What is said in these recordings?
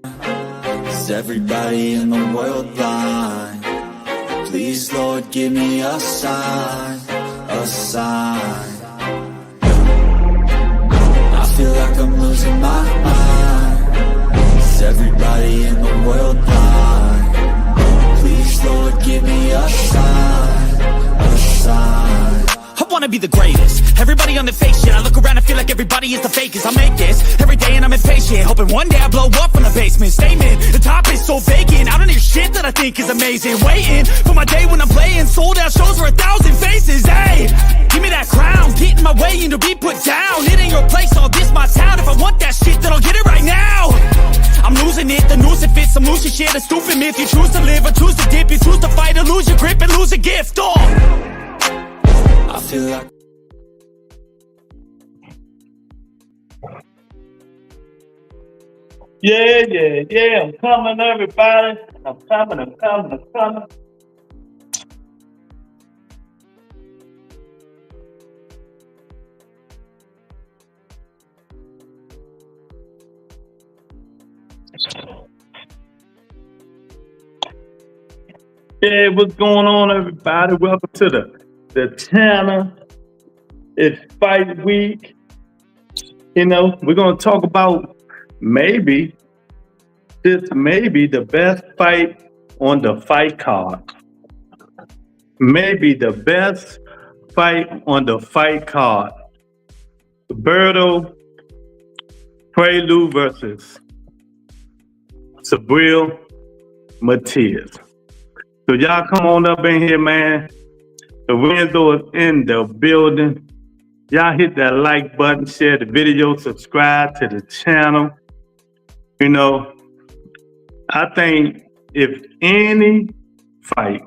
Is everybody in the world blind? Please, Lord, give me a sign, a sign. I feel like I'm losing my mind. Is everybody in the world blind? Please, Lord, give me a sign, a sign. I wanna be the greatest. Everybody on the fake shit. I look around and feel like everybody is the fakest. I make this every day and I'm impatient, hoping one day I blow up from the basement. Statement, the top is so vacant. I don't hear shit that I think is amazing. Waiting for my day when I'm playing sold out shows for 1,000 faces. Hey, give me that crown, get in my way and to be put down. It ain't your place, all this my town. If I want that shit, then I'll get it right now. I'm losing it, the noose it fits. I'm losing shit, a stupid myth. You choose to live or choose to dip. You choose to fight or lose your grip and lose a gift. Oh, I feel like Yeah, I'm coming, everybody. I'm coming. Yeah, what's going on, everybody? Welcome to the channel. It's fight week. You know, we're gonna talk about maybe the best fight on the fight card. Maybe the best fight on the fight card. Roberto Puello versus Shakur Matias. So y'all come on up in here, man. The Lorenzo is in the building. Y'all hit that like button, share the video, subscribe to the channel. You know, I think if any fight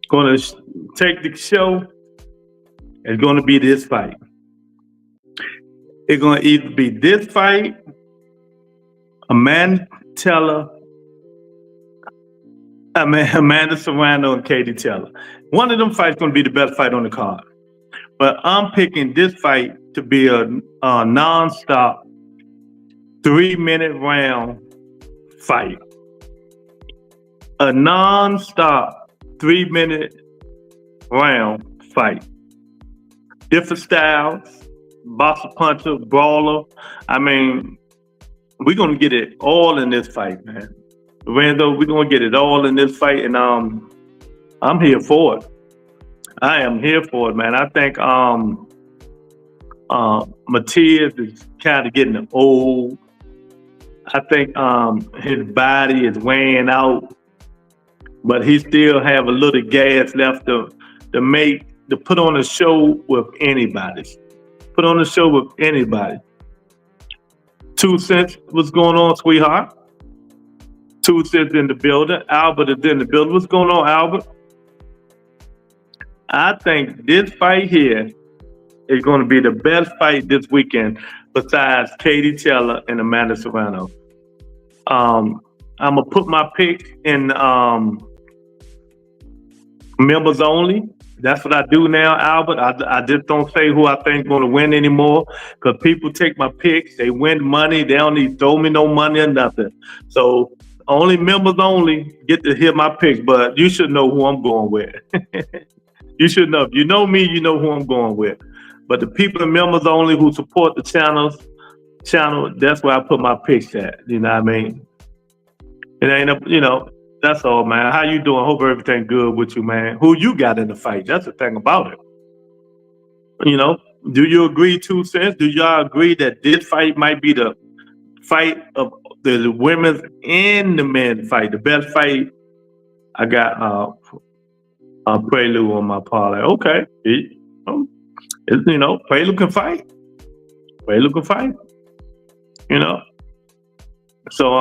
gonna take the show, it's gonna be this fight. It's gonna either be this fight, Amanda Serrano and Katie Taylor. One of them fights gonna be the best fight on the card. But I'm picking this fight to be a non-stop 3-minute round fight. A non-stop 3-minute round fight. Different styles, boxer, puncher, brawler. I mean, we're gonna get it all in this fight, man. Rando, we're gonna get it all in this fight, and I'm here for it. I am here for it, man. I think Matias is kind of getting old. I think his body is wearing out, but he still have a little gas left to put on a show with anybody. Put on a show with anybody. 2 Cents, what's going on, sweetheart? 2 Cents in the building. Albert is in the building. What's going on, Albert? I think this fight here is going to be the best fight this weekend besides Katie Taylor and Amanda Serrano. I'm going to put my pick in members only. That's what I do now, Albert. I just don't say who I think is going to win anymore because people take my picks. They win money. They don't need to throw me no money or nothing. So only members only get to hear my picks, but you should know who I'm going with. You should know. If you know me, you know who I'm going with. But the people and members only who support the channel, that's where I put my picks at. You know what I mean? It ain't that's all, man. How you doing? Hope everything good with you, man. Who you got in the fight? That's the thing about it. You know, do you agree, 2 Cents? Do y'all agree that this fight might be the fight of the women's and the men's fight? The best fight? I got Puello on my parlay. Okay. Puello can fight. You know. So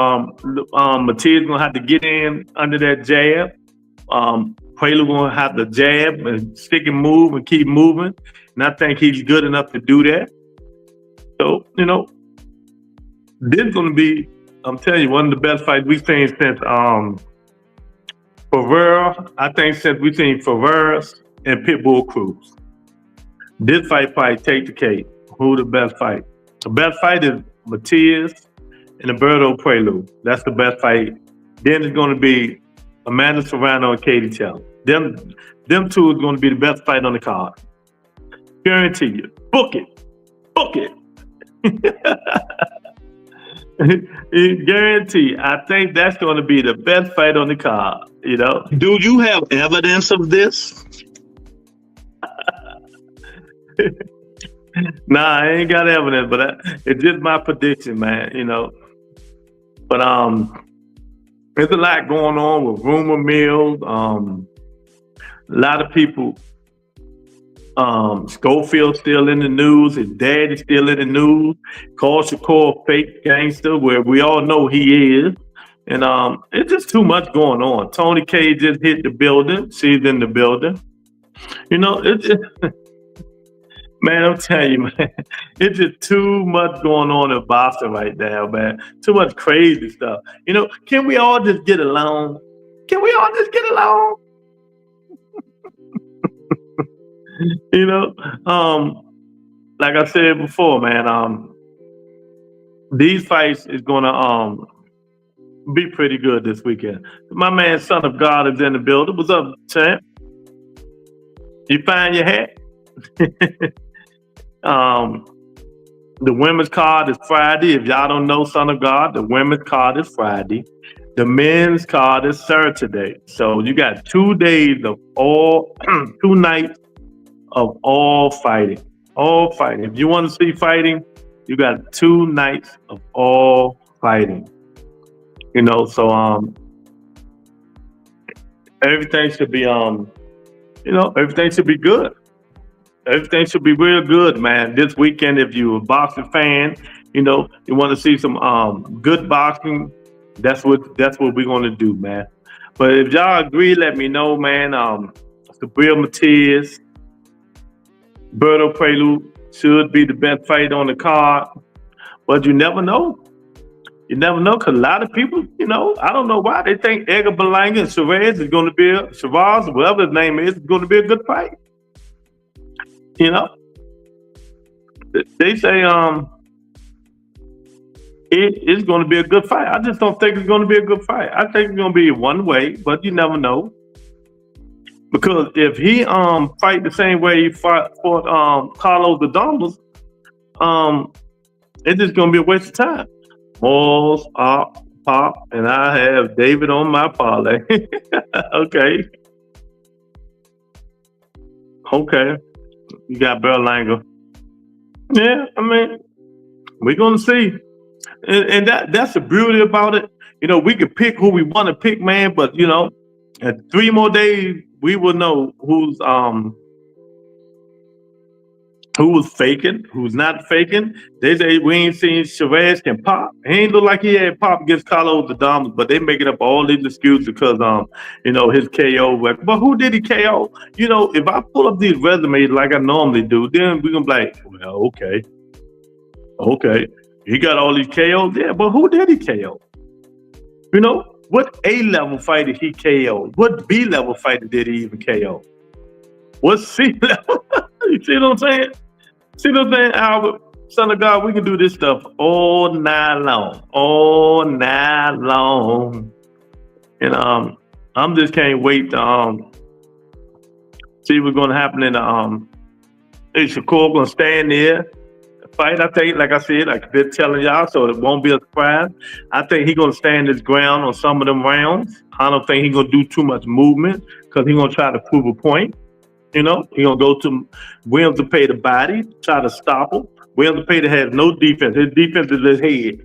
Matias gonna have to get in under that jab. Puello gonna have to jab and stick and move and keep moving. And I think he's good enough to do that. So, you know, this is gonna be, I'm telling you, one of the best fights we've seen since Ferreira. I think since we've seen Ferreira and Pitbull Cruz. This fight probably take the cake. Who the best fight? The best fight is Matias and Alberto Puello. That's the best fight. Then it's going to be Amanda Serrano and Katie Taylor. Them two is going to be the best fight on the card. Guarantee you. Book it. Book it. Guarantee. I think that's going to be the best fight on the card. You know. Do you have evidence of this? Nah, I ain't got evidence, but it's just my prediction, man. You know. But there's a lot going on with rumor mills. A lot of people. Schofield's still in the news. His dad is still in the news. Call Shakur fake gangster, where we all know he is. And it's just too much going on. Tony K just hit the building. She's in the building. You know, man, I'm telling you, man, it's just too much going on in Boston right now, man. Too much crazy stuff. You know, can we all just get along? Can we all just get along? You know, like I said before, man, these fights is gonna be pretty good this weekend. My man, Son of God, is in the building. What's up, champ? You find your hat? The women's card is Friday. If y'all don't know Son of God, the women's card is Friday. The men's card is Saturday. So you got 2 days of 2 nights of all fighting. All fighting. If you want to see fighting, you got 2 nights of all fighting. You know, so everything should be everything should be good. Everything should be real good, man. This weekend, if you're a boxing fan, you know, you want to see some good boxing, that's what we're gonna do, man. But if y'all agree, let me know, man. Sabrina Matias, Berto Prelude should be the best fight on the card. But you never know. You never know, because a lot of people, you know, I don't know why they think Edgar Berlanga and Chavez is going to be Chavez, whatever his name is going to be a good fight. You know, they say it's going to be a good fight. I just don't think it's going to be a good fight. I think it's going to be one way, but you never know. Because if he fight the same way he fought Carlos Adames, it's just going to be a waste of time. Malls, pop, and I have David on my parlay. Okay. You got Berlanga. Yeah, I mean, we're gonna see. And that's the beauty about it. You know, we can pick who we want to pick, man, but you know, in 3 more days, we will know who's who was faking, who's not faking. They say we ain't seen Chavez can pop. He ain't look like he had pop against Carlos Adames, but they making up all these excuses because you know, his KO. But who did he KO? You know, if I pull up these resumes like I normally do, then we're gonna be like, well, okay. He got all these KOs, yeah, but who did he KO? You know, what A-level fighter he KO? What B-level fighter did he even KO? What C-level? You see what I'm saying? See what I'm saying, Albert? Son of God, we can do this stuff all night long. All night long. And I'm just can't wait to see what's gonna happen in the is Shakur gonna stand there, fight? I think, like I said, I've been telling y'all, so it won't be a surprise. I think he's gonna stand his ground on some of them rounds. I don't think he's gonna do too much movement because he's gonna try to prove a point. You know, he's gonna go to Williams to pay the body, try to stop him. Williams to pay the has no defense. His defense is his head.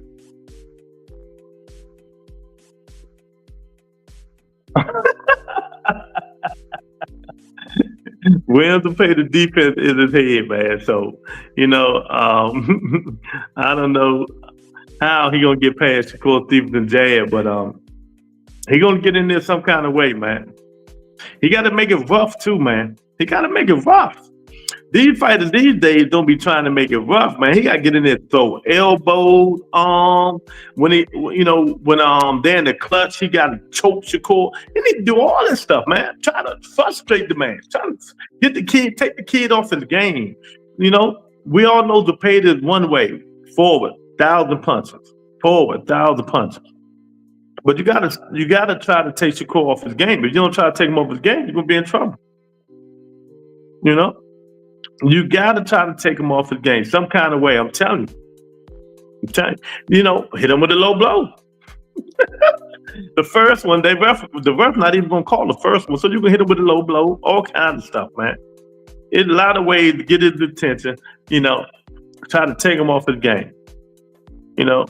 Williams to pay the defense is his head, man. So, you know, I don't know how he gonna get past Shakur Stevenson jab, but he gonna get in there some kind of way, man. He got to make it rough too, man. He got to make it rough. These fighters these days don't be trying to make it rough, man. He got to get in there, throw elbows, when he, you know, when they're in the clutch, he got to choke Shakur. He need to do all this stuff, man. Try to frustrate the man. Try to get the kid, take the kid off his game. You know, we all know the pay is one way. forward, 1,000 punches. Forward, 1,000 punches. But you gotta try to take Shakur off his game. If you don't try to take him off his game, you're gonna be in trouble. You know? You gotta try to take him off his game some kind of way. I'm telling you. You know, hit him with a low blow. The first one, the ref not even gonna call the first one, so you can hit him with a low blow, all kinds of stuff, man. It's a lot of ways to get his attention, you know, try to take him off his game. You know,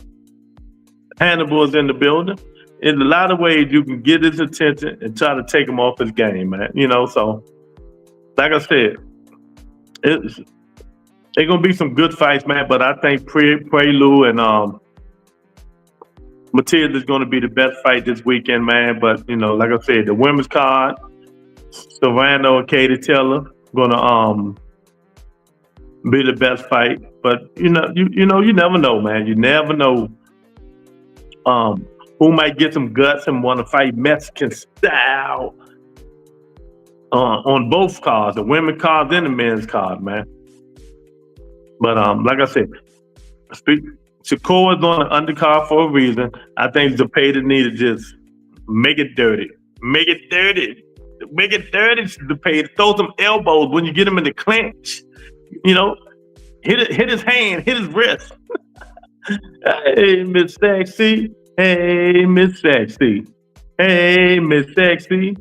Hannibal's in the building. There's a lot of ways you can get his attention and try to take him off his game, man. You know, so like I said, it's gonna be some good fights, man. But I think Puello and Matias is gonna be the best fight this weekend, man. But you know, like I said, the women's card, Serrano and Katie Taylor gonna be the best fight. But you never know, man. You never know who might get some guts and want to fight Mexican style on both cards, the women's card and the men's card, man. But like I said, Shakur is on the undercard for a reason. I think Zepeda need to just make it dirty. Make it dirty. Make it dirty, Zepeda. Throw some elbows when you get him in the clinch. You know, hit his hand, hit his wrist. Hey, Miss Sexy. Hey, Miss Sexy. Hey, Miss Sexy.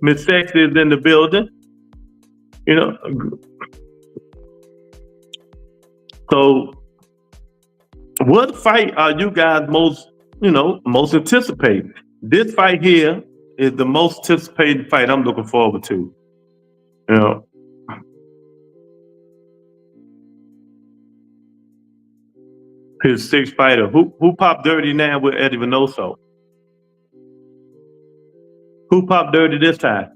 Miss Sexy is in the building. You know. So, what fight are you guys most anticipating? This fight here is the most anticipated fight I'm looking forward to. You know. His sixth fighter. Who popped dirty now with Eddie Venoso? Who popped dirty this time?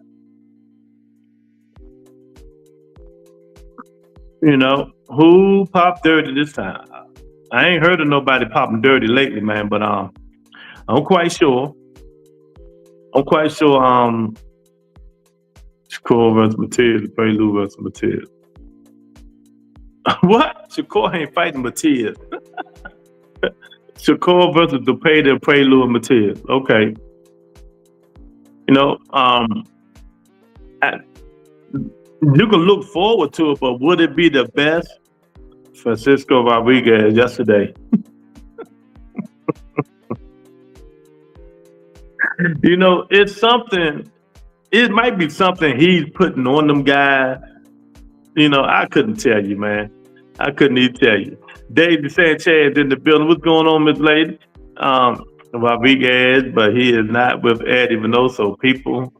You know, who popped dirty this time? I ain't heard of nobody popping dirty lately, man, but I'm quite sure. Shakur versus Matias, Puello versus Matias. What? Shakur ain't fighting Matias. Shakur versus Zepeda, Puello, and Matias. Okay. You know, you can look forward to it, but would it be the best? Francisco Rodriguez yesterday. You know, it's something. It might be something he's putting on them guys. You know, I couldn't tell you, man. I couldn't even tell you. David Sanchez in the building. What's going on, Miss Lady? Rodriguez, but he is not with Eddie Venoso. People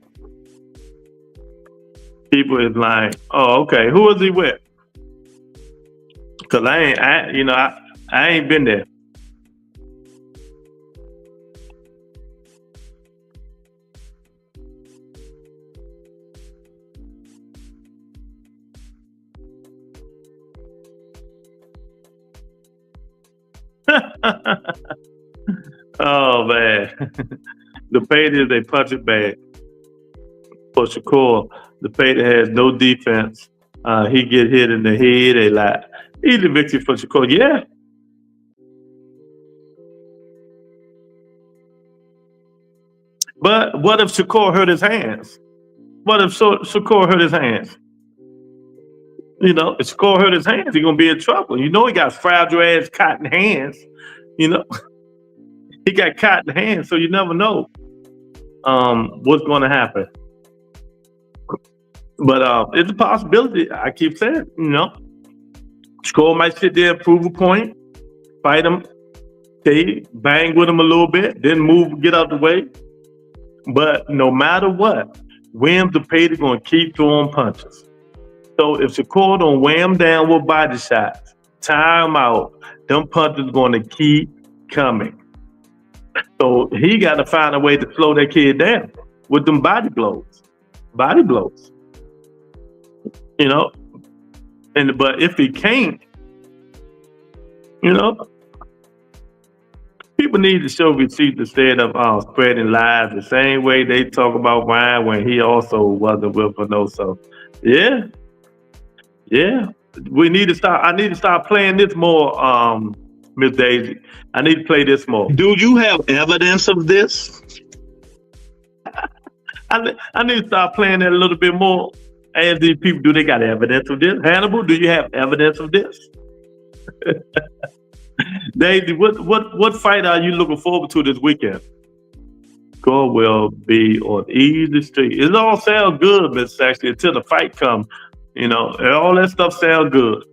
is lying. Oh, okay. Who is he with? Cause I ain't been there. Oh man, the Zepeda is a punching bag for Shakur. The Zepeda has no defense. He get hit in the head. They like easy victory for Shakur. Yeah. But what if Shakur hurt his hands? What if Shakur hurt his hands? You know, if Shakur hurt his hands, he's gonna be in trouble. You know, he got fragile ass cotton hands. You know. He got caught in the hand, so you never know what's going to happen. But it's a possibility. I keep saying, you know, Shakur might sit there and prove a point, fight him, bang with him a little bit, then move, get out the way. But no matter what, Williams Zepeda is going to keep throwing punches. So if Shakur don't weigh him down with body shots, tire him out, them punches are going to keep coming. So he got to find a way to slow that kid down with them body blows. Body blows. You know? But if he can't, you know, people need to show receipts instead of spreading lies the same way they talk about Ryan when he also wasn't with Venoso. Yeah. We need to start. I need to start playing this more Miss Daisy. I need to play this more. Do you have evidence of this? I need to start playing that a little bit more. Ask these people, do they got evidence of this? Hannibal, do you have evidence of this? Daisy, what fight are you looking forward to this weekend? Score will be on easy street. It all sounds good, Miss Saxton, until the fight comes. You know, all that stuff sounds good.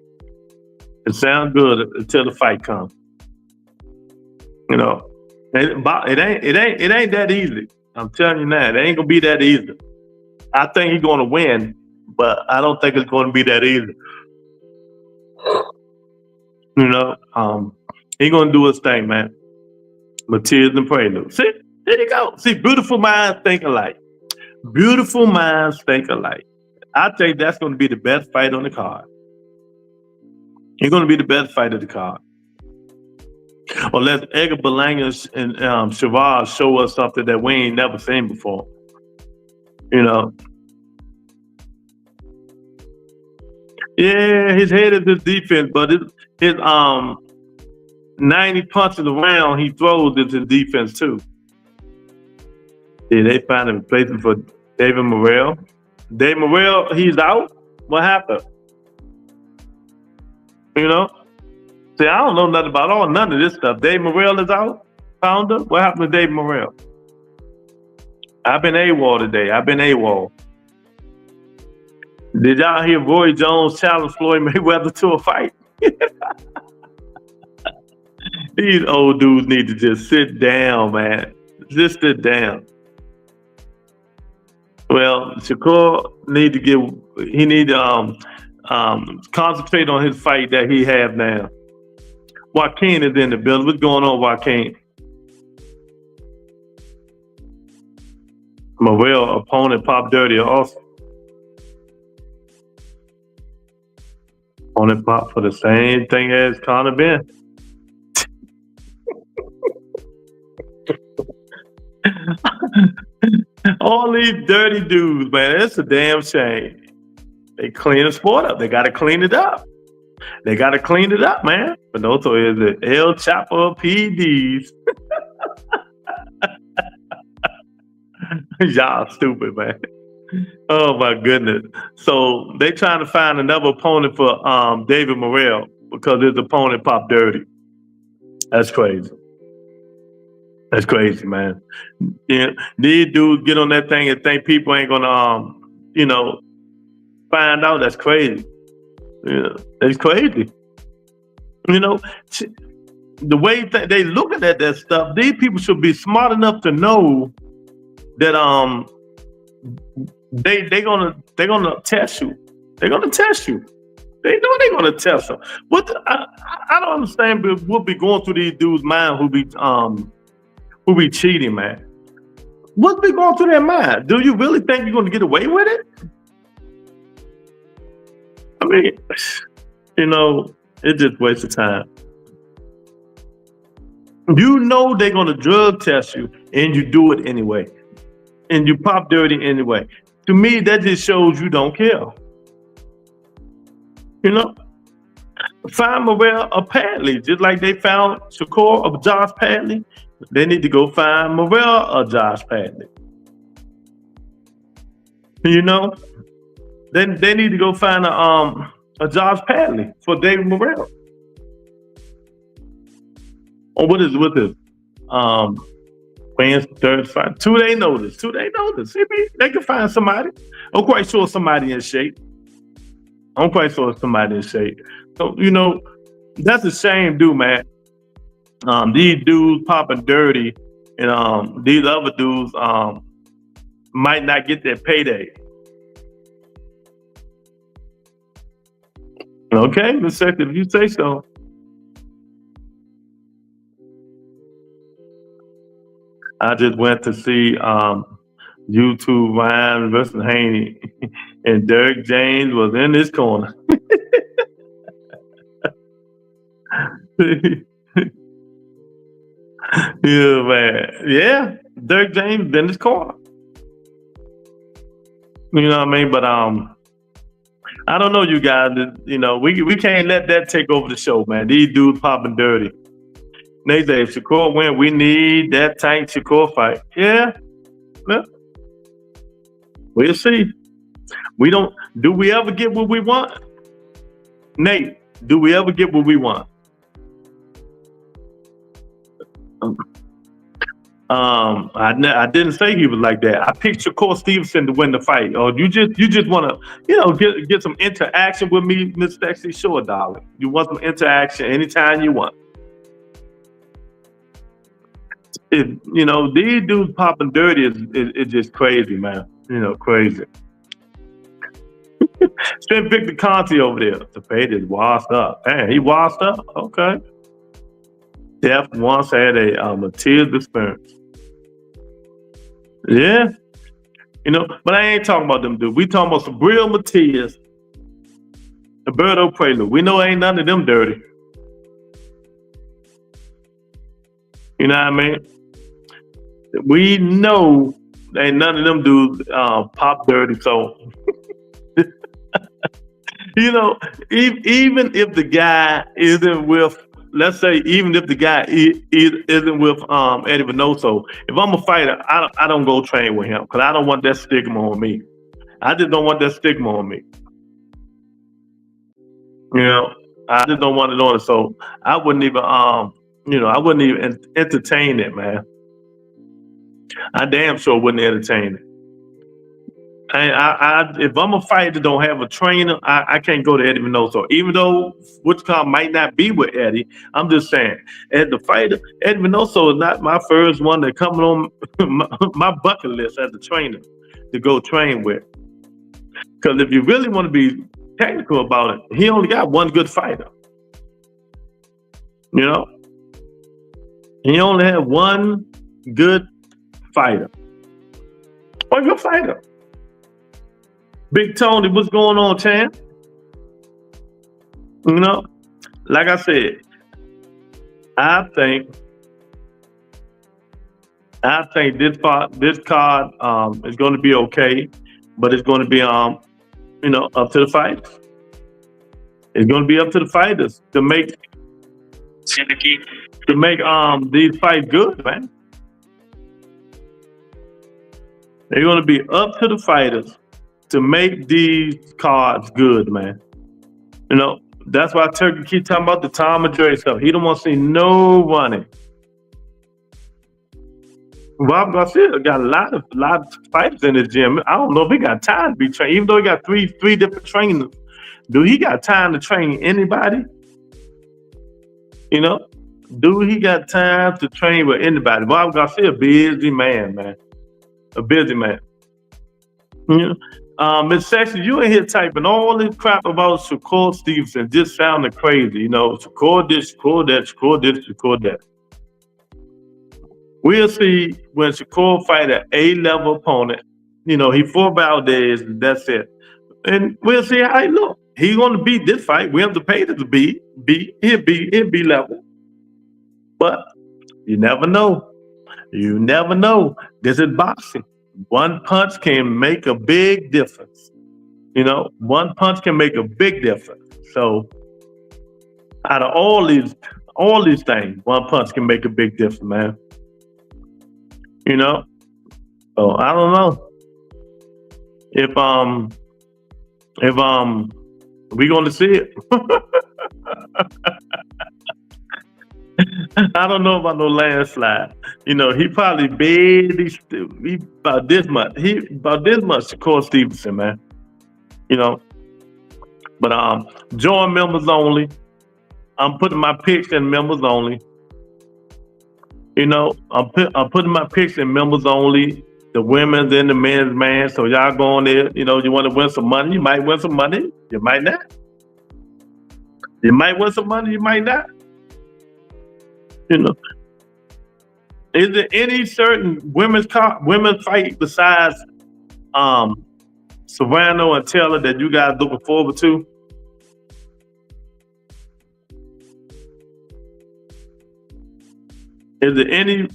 It sounds good until the fight comes. You know, it ain't that easy. I'm telling you now, it ain't gonna be that easy. I think he's gonna win, but I don't think it's gonna be that easy. You know, he gonna do his thing, man. Matias and Puello. See, there you go. See, beautiful minds think alike. Beautiful minds think alike. I think that's gonna be the best fight on the card. He's gonna be the best fight of the card. Unless Edgar Berlanga and Shavar show us something that we ain't never seen before. You know. Yeah, his head is his defense, but his 90 punches around he throws is his defense too. Yeah, they find a replacement for David Morrell. David Morrell, he's out. What happened? You know? See, I don't know nothing about none of this stuff. Dave Morrell is out, founder. What happened to Dave Morrell? I've been AWOL today. I've been AWOL. Did y'all hear Roy Jones challenge Floyd Mayweather to a fight? These old dudes need to just sit down, man. Just sit down. Well, Shakur need to concentrate on his fight that he have now. Joaquin is in the building. What's going on, Joaquin? Morrell opponent pop dirty also. Opponent pop for the same thing as Conor Ben. All these dirty dudes, man. It's a damn shame. They clean the sport up. They got to clean it up. They got to clean it up, man. Pinoto is the El Chapo PDs. Y'all stupid, man. Oh my goodness. So they trying to find another opponent for David Morrell because his opponent popped dirty. That's crazy. That's crazy, man. Yeah, these dudes get on that thing and think people ain't gonna find out. That's crazy. Yeah, it's crazy. You know, the way they looking at that stuff, these people should be smart enough to know that they're gonna test you. They're gonna test you. They know they're gonna test them. I don't understand what be going through these dudes' mind who be cheating, man. What be going through their mind? Do you really think you're gonna get away with it? I mean, it's just waste of time. You know they're gonna drug test you, and you do it anyway, and you pop dirty anyway. To me, that just shows you don't care. You know, find Morrell or Padley, just like they found Shakur or Josh Padley. They need to go find Morrell or Josh Padley. You know, then they need to go find a Josh Padley for David Morrell. Or what is Wayne's third fight? 2 day notice. 2 day notice. See, they can find somebody. I'm quite sure somebody in shape. So, that's a shame, dude, man. These dudes popping dirty, and these other dudes might not get their payday. Okay, Miss Secretary, if you say so. I just went to see YouTube Ryan versus Haney, and Derek James was in this corner. Yeah, man. Yeah, Derek James in his corner. You know what I mean? But I don't know, you guys. We can't let that take over the show, man. These dudes popping dirty. They say if Shakur win, we need that Tank Shakur fight. Yeah. We'll see. We don't. Do we ever get what we want? Nate, do we ever get what we want? I didn't say he was like that. I picked Shakur Stevenson to win the fight. Or you just want to, get some interaction with me, Miss Sexy? Sure, darling. You want some interaction anytime you want. These dudes popping dirty is just crazy, man. Crazy. Send Victor Conti over there. The fade is washed up. Man, he washed up? Okay. Def once had a Matias experience. Yeah. But I ain't talking about them dudes. We talking about some real Matias, Alberto Puello. We know ain't none of them dirty. You know what I mean? We know ain't none of them dudes pop dirty. So, even if the guy isn't with, let's say, even if the guy isn't with Eddie Venoso, if I'm a fighter, I don't go train with him because I don't want that stigma on me. I just don't want that stigma on me. I just don't want it on it. So I wouldn't even, I wouldn't even entertain it, man. I damn sure wouldn't entertain it. If I'm a fighter that don't have a trainer, I can't go to Eddie Venoso. Even though Woodcock might not be with Eddie, I'm just saying, as the fighter, Eddie Venoso is not my first one that coming on my bucket list as a trainer to go train with. Because if you really want to be technical about it, he only got one good fighter. He only had one good fighter. One good fighter. Big Tony, what's going on, champ? Like I said, I think this card is going to be okay, but it's going to be up to the fighters. It's going to be up to the fighters to make these fights good, man. They're going to be up to the fighters to make these cards good, man. That's why Turkey keep talking about the Tom and Dre stuff. He don't want to see no running. Rob Garcia got a lot of fighters in his gym. I don't know if he got time to be trained, even though he got three different trainers. Do he got time to train anybody? Do he got time to train with anybody? Bob Garcia, a busy man, man. A busy man. Miss Sexy, you in here typing all this crap about Shakur Stevenson, just sounding crazy. Shakur this, Shakur that, Shakur this, Shakur that. We'll see when Shakur fight an A-level opponent. He fought Valdez, and that's it. And we'll see how he look. He's going to beat this fight. We have to pay him to beat. He'll be level. But you never know. You never know. This is boxing. One punch can make a big difference. One punch can make a big difference. So out of all these things, one punch can make a big difference, man. So I don't know if we gonna see it. I don't know about no landslide. He probably barely about this much. Shakur Stevenson, man. But join members only. I'm putting my picks in members only. I'm putting my picks in members only. The women's and the men's, man. So y'all go on there. You want to win some money. You might win some money. You might not. You might win some money. You might not. Is there any certain women's fight besides Serrano and Taylor that you guys looking forward to? Is there any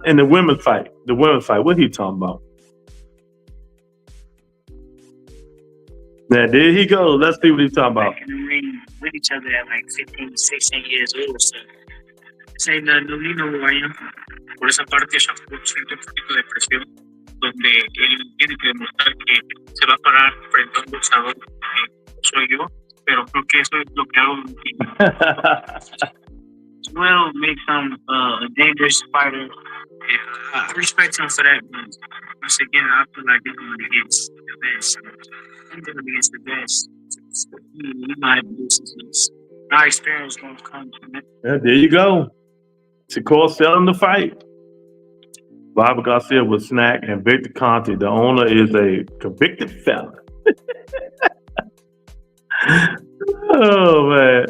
in the women's fight? The women's fight, what he talking about? Now, there he goes. Let's see what he's talking about. Back in the ring with each other at like 15, 16 years old. So say that no need know who I am. Por esa parte, Shakur siente un poquito de presión, donde él tiene que demostrar que se va a parar frente a un boxeador soy yo, pero creo que eso es lo que hago. Well, makes him a dangerous fighter. I respect him for that. But once again, I feel like he's going against the best. I'm going against the best. So he might do something. My experience going to come from it. Yeah, there you go. Shakur selling the fight. Bobby Garcia with Snack and Victor Conte. The owner is a convicted felon. Oh, man.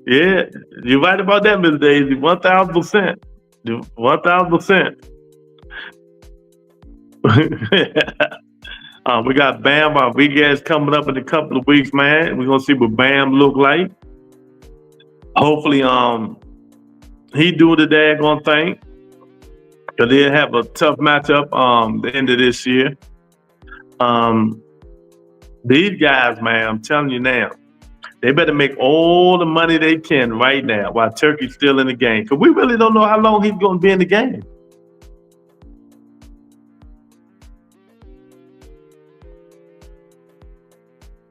Yeah, you're right about that, Miss Daisy. 1,000%. 1,000%. We got Bam, our big ass coming up in a couple of weeks, man. We're gonna see what Bam look like. Hopefully, he do the daggone thing. Cause they'll have a tough matchup the end of this year. These guys, man, I'm telling you now, they better make all the money they can right now while Turkey's still in the game. Because we really don't know how long he's going to be in the game.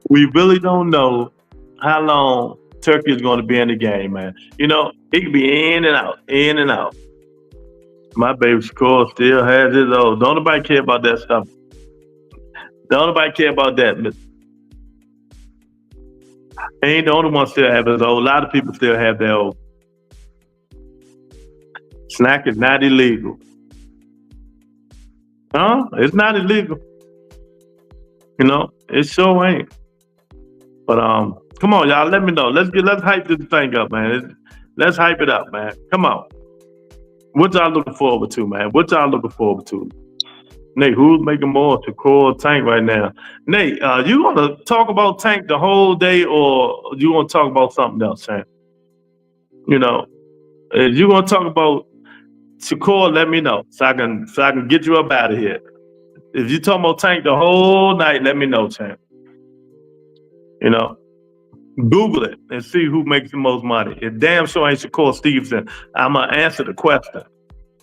We really don't know how long Turkey is going to be in the game, man. You know, he could be in and out, in and out. My baby Shakur still has his own. Don't nobody care about that stuff. Don't nobody care about that. Ain't the only one still have his old. A lot of people still have their old. Snack is not illegal. Huh? It's not illegal. You know, it sure ain't. But come on, y'all, let me know. Let's hype this thing up, man. Let's hype it up, man. Come on. What y'all looking forward to, man? What y'all looking forward to? Nate, who's making more to call Tank right now? Nate, you want to talk about Tank the whole day, or you want to talk about something else, Tank? You know, if you want to talk about Shakur, let me know so I can get you up out of here. If you talking about Tank the whole night, let me know, Tank. You know, Google it and see who makes the most money. If damn sure ain't Shakur Stevenson, I'm gonna answer the question.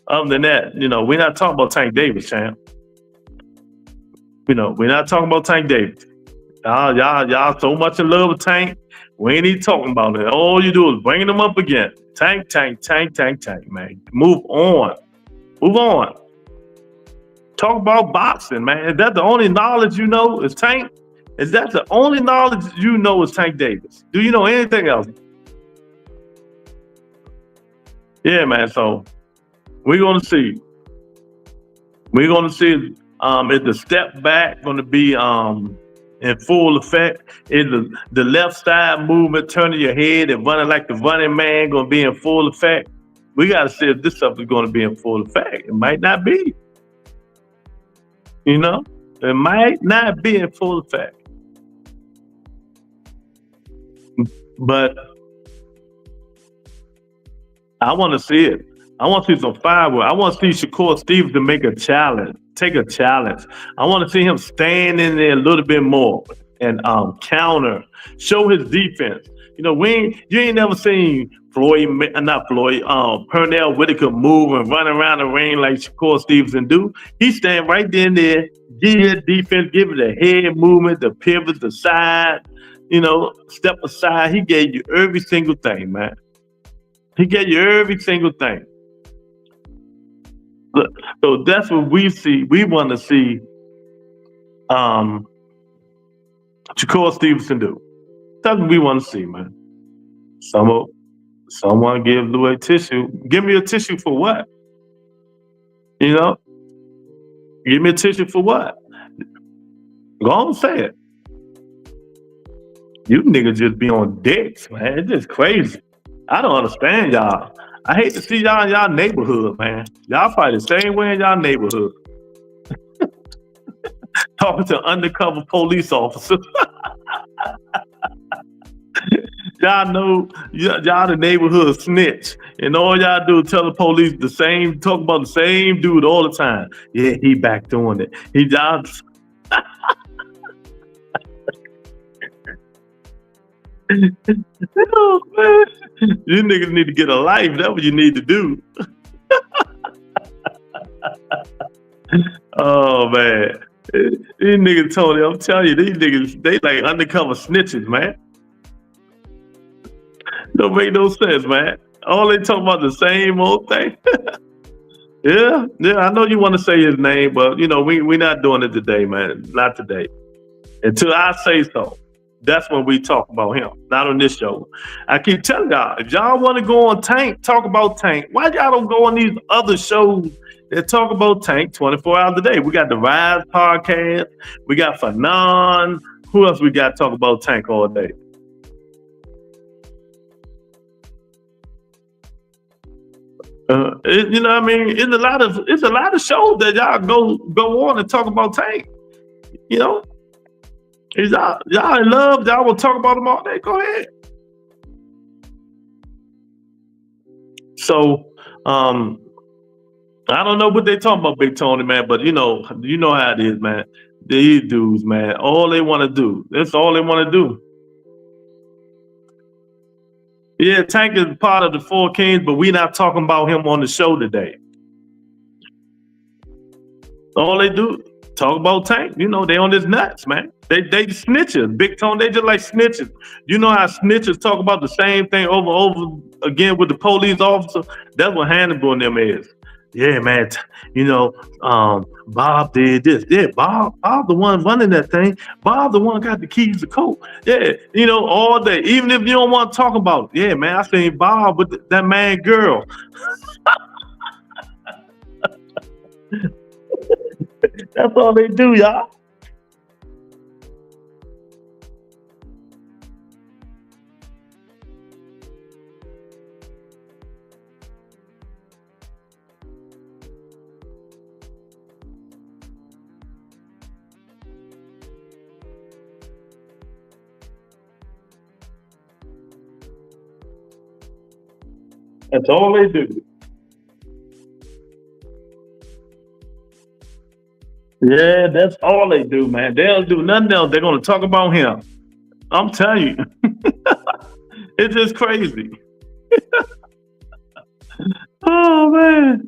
Other than that, you know, we're not talking about Tank Davis, champ. You know, we're not talking about Tank Davis. Y'all so much in love with Tank. We ain't even talking about it. All you do is bringing them up again. Tank, man. Move on. Talk about boxing, man. Is that the only knowledge you know is Tank? Is that the only knowledge you know is Tank Davis? Do you know anything else? Yeah, man. So we're gonna see. Is the step back going to be in full effect? Is the left side movement, turning your head and running like the running man, going to be in full effect? We got to see if this stuff is going to be in full effect. It might not be. You know, it might not be in full effect. But I want to see it. I want to see some fireworks. I want to see Shakur Stevenson make a challenge, take a challenge. I want to see him stand in there a little bit more and counter, show his defense. You know, you ain't never seen Pernell Whitaker move and run around the ring like Shakur Stevenson do. He stand right there, give his defense, give it a head movement, the pivot, the side, you know, step aside. He gave you every single thing, man. He gave you every single thing. So that's what we see. We want to see Shakur Stevenson do. That's what we want to see, man. Someone give Lou a tissue. Give me a tissue for what? You know? Give me a tissue for what? Go on and say it. You niggas just be on dicks, man. It's just crazy. I don't understand y'all. I hate to see y'all in y'all neighborhood, man. Y'all fight the same way in y'all neighborhood. Talking to undercover police officers. Y'all know y'all the neighborhood snitch. And all y'all do is tell the police talk about the same dude all the time. Yeah, he back doing it. He just Oh, man. You niggas need to get a life. That's what you need to do. Oh man. These niggas Tony, I'm telling you, these niggas, they like undercover snitches, man. Don't make no sense, man. All they talking about the same old thing. Yeah, I know you want to say his name, but you know, we not doing it today, man. Not today. Until I say so. That's when we talk about him, not on this show. I keep telling y'all, if y'all want to go on Tank, talk about Tank. Why y'all don't go on these other shows that talk about Tank 24 hours a day? We got the Rise podcast. We got Fanon. Who else we got to talk about Tank all day? You know what I mean? It's a lot of shows that y'all go on and talk about Tank. You know? Is y'all in love? Y'all will talk about them all day. Go ahead. So, I don't know what they talking about, Big Tony, man. But you know how it is, man. These dudes, man, all they want to do. That's all they want to do. Yeah, Tank is part of the Four Kings, but we not talking about him on the show today. All they do, talk about Tank. You know, they on his nuts, man. They snitches. Big Tone, they just like snitches. You know how snitches talk about the same thing over again with the police officer? That's what Hannibal and them is. Yeah, man. You know, Bob did this. Yeah, Bob the one running that thing. Bob the one got the keys to coke. Yeah, you know, all day. Even if you don't want to talk about it. Yeah, man, I seen Bob with that man girl. That's all they do, y'all. That's all they do. Yeah, that's all they do, man. They don't do nothing else. They're gonna talk about him. I'm telling you. It's just crazy. Oh man.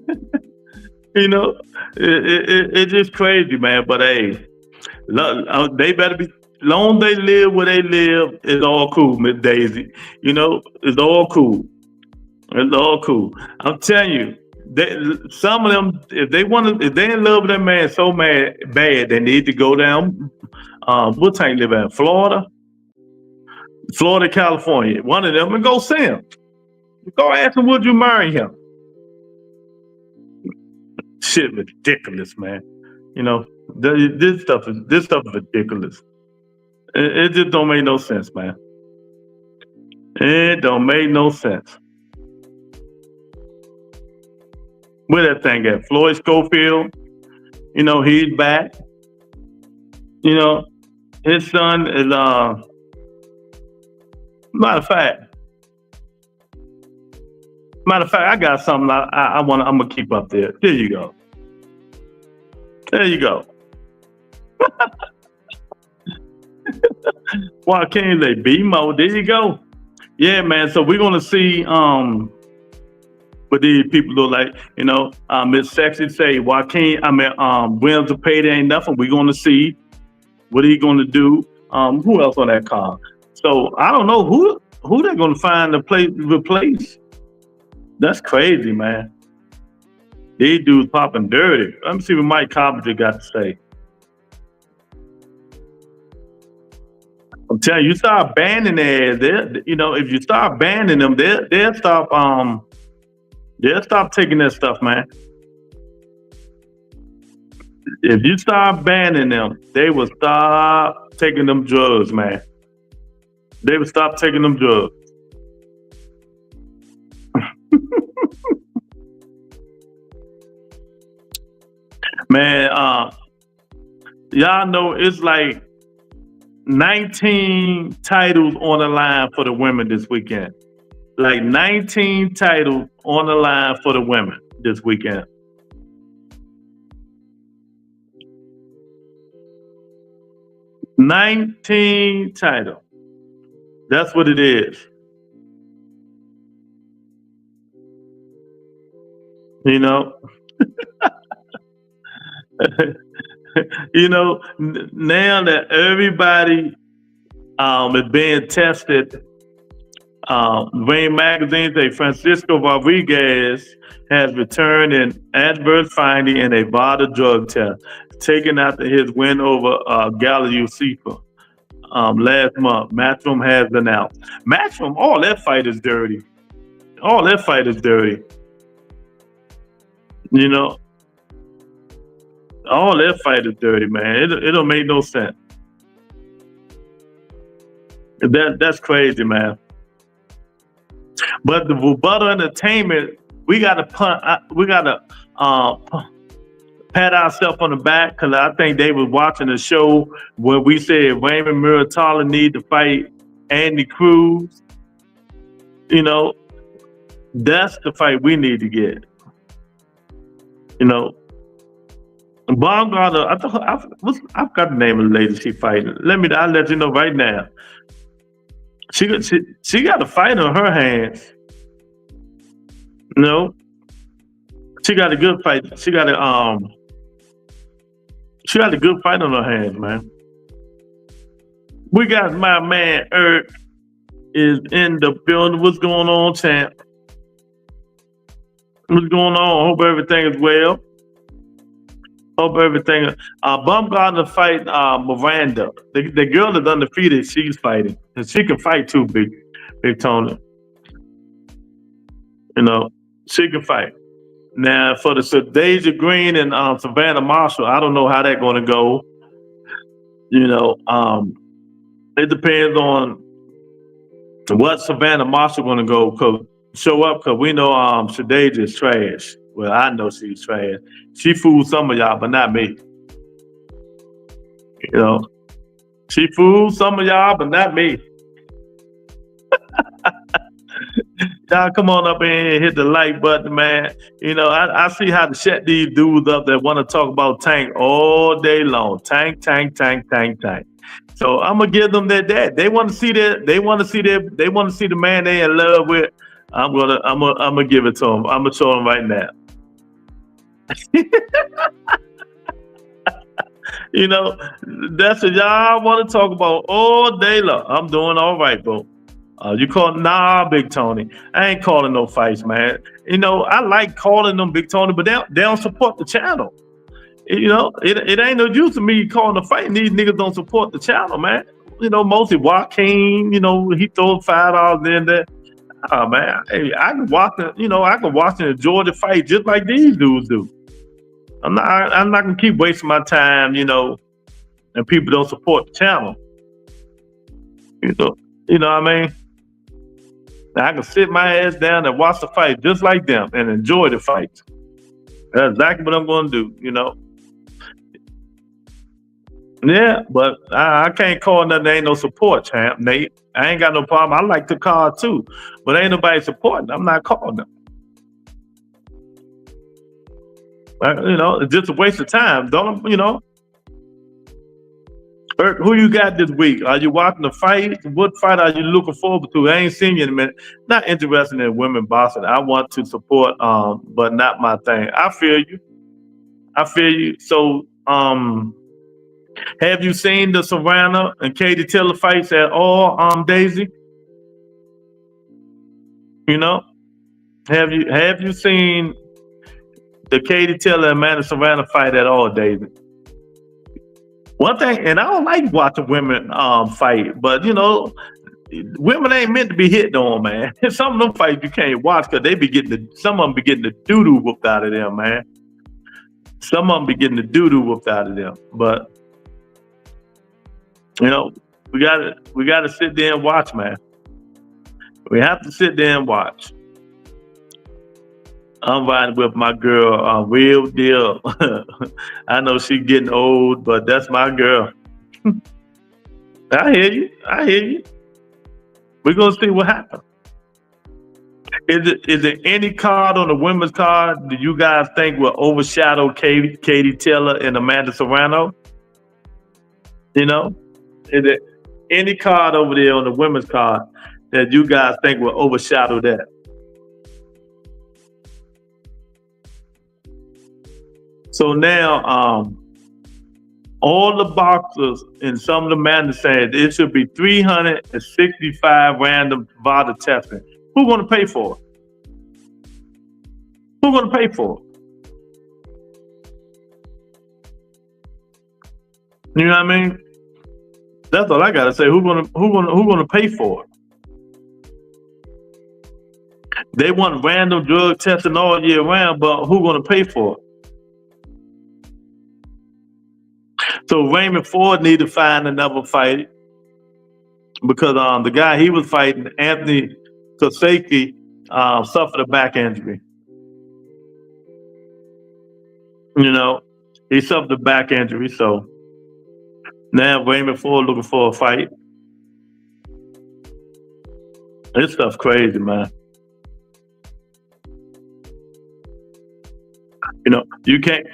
You know, it's just crazy, man. But hey, they better be long they live where they live, it's all cool, Miss Daisy. You know, it's all cool. It's all cool. I'm telling you, some of them, if they in love with that man so bad, they need to go down. What Tank live in? Florida, California. One of them, and go see him. Go ask him, would you marry him? Shit, ridiculous, man. You know, this stuff is ridiculous. It just don't make no sense, man. It don't make no sense. Where that thing at? Floyd Schofield, you know, he's back. You know, his son is matter of fact, I got something I'm gonna keep up there. There you go. There you go. Joaquin Le BMO, there you go. Yeah, man. So we're gonna see what these people look like. You know, Miss Sexy say Joaquin, Williams to pay there ain't nothing. We're gonna see what he gonna do. Who else on that car? So I don't know who they're gonna find to replace. That's crazy, man. These dudes popping dirty. Let me see what Mike Carpenter got to say. I'm telling you, start banning their, you know, if you start banning them, they'll stop taking that stuff, man. If you start banning them, they will stop taking them drugs, man. They will stop taking them drugs. Man, y'all know it's like 19 titles on the line for the women this weekend. Like 19 titles on the line for the women this weekend. $19 titles. That's what it is. You know, you know, now that everybody is being tested, Rain Magazine say Francisco Rodriguez has returned an adverse finding in a VADA drug test taken after his win over BIGLEWSR last month. Matchroom has announced. Matchroom, all that fight is dirty. All that fight is dirty. You know, all that fight is dirty, man. It don't make no sense. That's crazy, man. But the Rebuttal Entertainment, we gotta pat ourselves on the back, because I think they was watching the show where we said Raymond Muratalla need to fight Andy Cruz. You know, that's the fight we need to get. You know, Baumgartner, I forgot the name of the lady she fighting. I'll let you know right now. She got a fight on her hands. No, she got a good fight. She got a good fight on her hands, man. We got my man Eric is in the building. What's going on, champ? What's going on? Hope everything is well. Hope everything. Baumgartner fight Miranda. The girl is undefeated. She's fighting, and she can fight too, big Tony. You know, she can fight. Now for the Deja Green and Savannah Marshall, I don't know how that's going to go. You know, it depends on what Savannah Marshall going to show up, because we know Shadeja is trash. Well, I know she's trash. She fooled some of y'all, but not me. You know, she fooled some of y'all, but not me. Y'all come on up in here and hit the like button, man. You know, I see how to shut these dudes up that want to talk about Tank all day long. Tank. So I'm gonna give them that. They want to see that. They want to see the man they in love with. I'm gonna give it to them. I'm gonna show them right now. You know, that's what y'all want to talk about all day long. I'm doing all right, bro. You call Big Tony. I ain't calling no fights, man. You know, I like calling them Big Tony, but they don't support the channel. You know, it ain't no use to me calling a fight, and these niggas don't support the channel, man. You know, mostly Joaquin, you know, he throws $5 in there. Oh man, hey, I can watch and enjoy the fight just like these dudes do. I'm not gonna keep wasting my time, you know, and people don't support the channel. You know what I mean? I can sit my ass down and watch the fight just like them and enjoy the fight. That's exactly what I'm gonna do, you know. Yeah, but I can't call nothing. Ain't no support, champ, Nate. I ain't got no problem. I like the card too, but ain't nobody supporting. I'm not calling them. You know, it's just a waste of time. Don't you know? Who you got this week? Are you watching the fight? What fight are you looking forward to? I ain't seen you in a minute. Not interested in women boxing. I want to support, but not my thing. I feel you. So, have you seen the Serrano and Katie Taylor fights at all, Daisy? You know, have you seen the Katie Taylor and Amanda Serrano fight at all, Daisy? One thing, and I don't like watching women fight, but you know, women ain't meant to be hit on, man. Some of them fights you can't watch because some of them be getting the doo-doo whooped out of them, man. Some of them be getting the doo-doo whooped out of them, but you know, we gotta sit there and watch, man. We have to sit there and watch. I'm riding with my girl, real deal. I know she's getting old, but that's my girl. I hear you. We're gonna see what happens. Is there any card on the women's card that you guys think will overshadow Katie Taylor and Amanda Serrano? You know, is any card over there on the women's card that you guys think will overshadow that? So now, all the boxers and some of the managers said it should be 365 random VADA testing. Who's going to pay for it? Who's going to pay for it? You know what I mean? That's all I gotta say. Who's gonna pay for it? They want random drug testing all year round, but who's gonna pay for it? So Raymond Ford need to find another fight because the guy he was fighting, Anthony Kosaki, suffered a back injury. You know, he suffered a back injury, so now Raymond Ford looking for a fight. This stuff's crazy, man. You know, you can't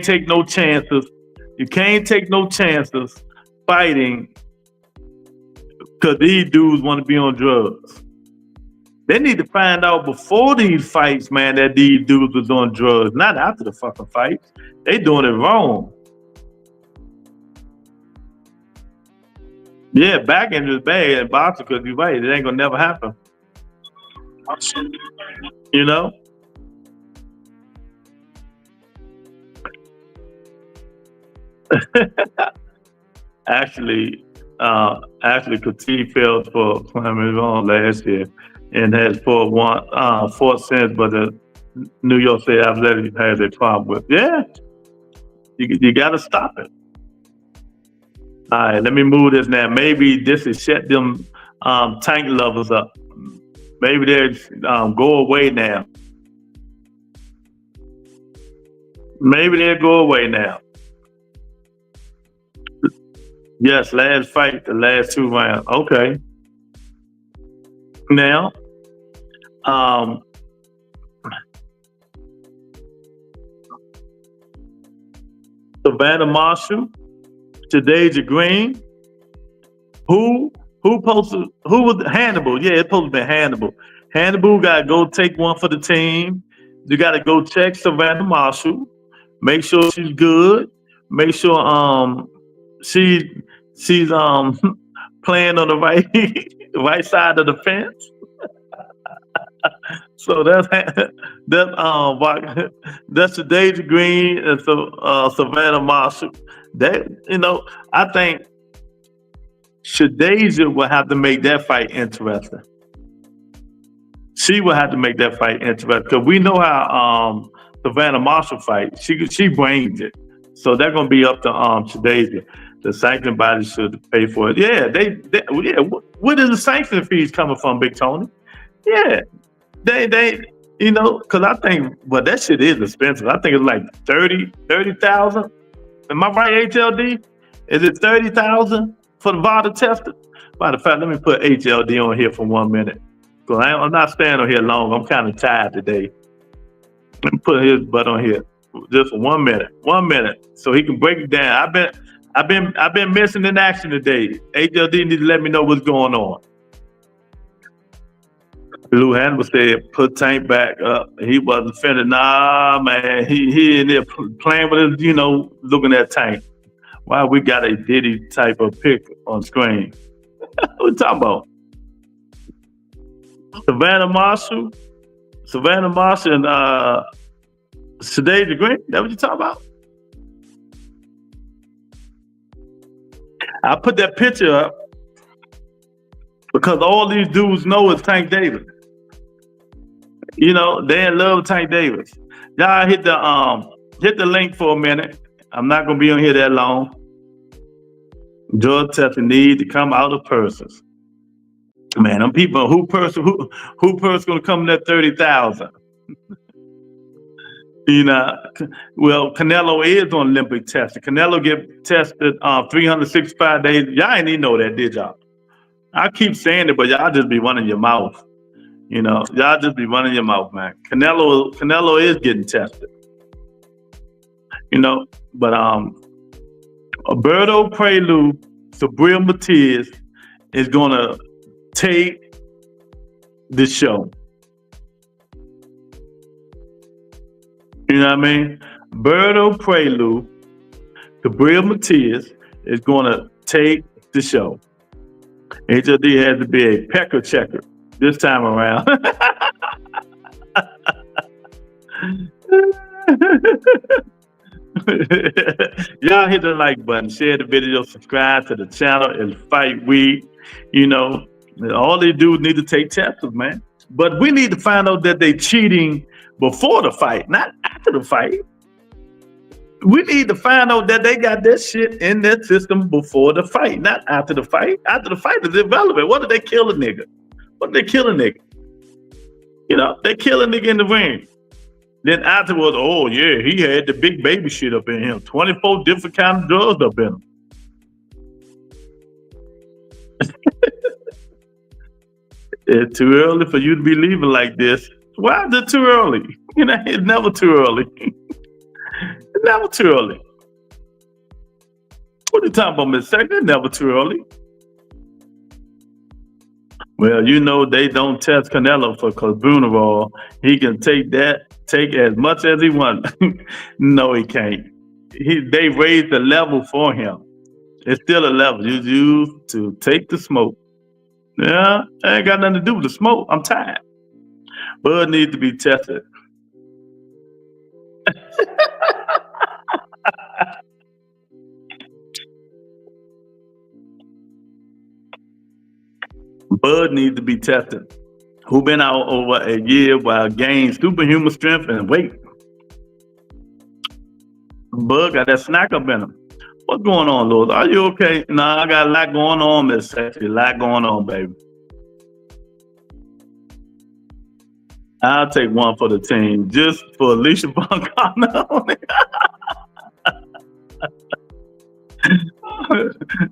take no chances. You can't take no chances fighting because these dudes want to be on drugs. They need to find out before these fights, man, that these dudes was on drugs, not after the fucking fights. They doing it wrong. Yeah, back injury is bad in boxing because you're right, it ain't gonna never happen. You know? Actually, Petit failed for climbing wrong last year and has fought 4 since, but the New York State Athletic has a problem with. Yeah, you got to stop it. All right, let me move this now. Maybe this is shut them tank levels up. Maybe they go away now. Maybe they'll go away now. Yes, last fight, the last 2 rounds. Okay. Now, Savannah Marshall, Jadeja Green, who was Hannibal? Yeah, it's supposed to be Hannibal. Hannibal got to go take one for the team. You got to go check Savannah Marshall, make sure she's good, make sure she's playing on the right side of the fence. So that's Jadeja Green and Savannah Marshall. That, you know, I think Shadeja will have to make that fight interesting. She will have to make that fight interesting because we know how Savannah Marshall fights. She brains it, so they're gonna be up to Shadeja. The sanction body should pay for it. Yeah, yeah. Where is the sanction fees coming from, Big Tony? Yeah, they you know, because I think that shit is expensive. I think it's like 30,000. Am I right, HLD? Is it 30,000 for the VADA tester? Matter of fact, let me put HLD on here for 1 minute. Because I'm not staying on here long. I'm kind of tired today. Let me put his butt on here just for 1 minute. 1 minute, so he can break it down. I've been missing in action today. HLD need to let me know what's going on. Lou Hannibal said, put Tank back up. He wasn't finna. Nah, man. He in there playing with it, you know, looking at Tank. Why we got a Diddy type of pic on screen? What we talking about? Savannah Marshall and Shadeja Green? That what you talking about? I put that picture up because all these dudes know is Tank Davis. You know, they in love with Tank Davis. Y'all hit the link for a minute. I'm not gonna be on here that long. Drug testing need to come out of persons. Man, them people, who person gonna come in that 30,000? You know, well, Canelo is on Olympic testing. Canelo get tested 365 days. Y'all ain't even know that, did y'all? I keep saying it, but y'all just be running your mouth. You know, y'all just be running your mouth, man. Canelo is getting tested. You know, but Alberto Prelude Sabrina Matias is gonna take the show. You know what I mean? Berto Prelude, Sabrina Matias is gonna take the show. HLD has to be a pecker checker this time around. Y'all hit the like button, share the video, subscribe to the channel. It's fight week. You know, all they do is need to take tests, man. But we need to find out that they cheating before the fight, not after the fight. We need to find out that they got that shit in their system before the fight, not after the fight. After the fight is irrelevant. What did they kill a nigga? What did they kill a nigga? You know, they kill a nigga in the ring. Then afterwards, oh yeah, he had the big baby shit up in him. 24 different kind of drugs up in him. It's too early for you to be leaving like this. Why is it too early? You know, it's never too early. It's never too early. What are you talking about, Miss Second? It's never too early. Well, you know they don't test Canelo for clobunarol. He can take as much as he wants. No, he can't. They raised the level for him. It's still a level. You use to take the smoke. Yeah, I ain't got nothing to do with the smoke. I'm tired. Bud needs to be tested. Bud needs to be tested. Who been out over a year while gained superhuman strength and weight. Bud got that snack up in him. What's going on, Lord? Are you okay? Nah, I got a lot going on, Miss Sexy. A lot going on, baby. I'll take one for the team, just for Alicia Boncana.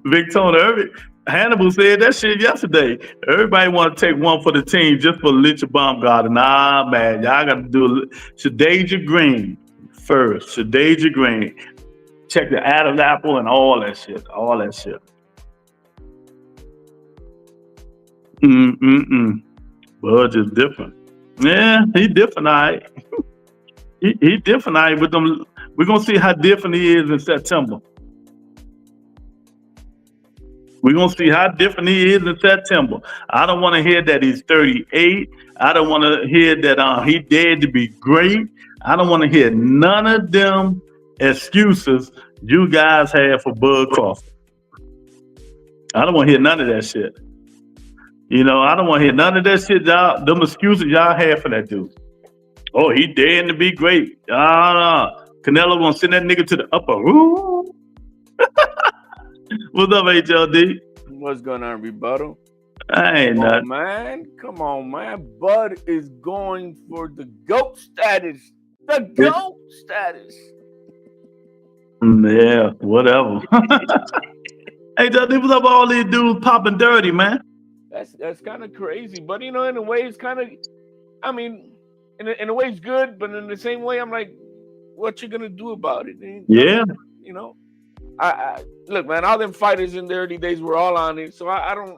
Big Tony, Hannibal said that shit yesterday. Everybody want to take one for the team just for Alicia Baumgartner. Nah, man, y'all got to do Shadeja Green first. Shadeja Green. Check the Adam's apple and all that shit. All that shit. Bud is different. Yeah, he different, all right. he different, all right, with them. We're going to see how different he is in September. We're going to see how different he is in September. I don't want to hear that he's 38. I don't want to hear that he dared to be great. I don't want to hear none of them excuses you guys have for Bud Crawford. I don't want to hear none of that shit. You know, I don't want to hear none of that shit, y'all. Them excuses y'all have for that dude. Oh, he daring to be great. Canelo gonna send that nigga to the upper room. What's up, HLD? What's going on, rebuttal? I ain't nothing. Man. Come on, man. Bud is going for the GOAT status. The GOAT status. Yeah, whatever. HLD, what's up with all these dudes popping dirty, man? That's kind of crazy, but you know, in a way, it's kind of. I mean, in a way, it's good, but in the same way, I'm like, what you gonna do about it? Yeah. You know, I look, man. All them fighters in the early days were all on it, so I don't.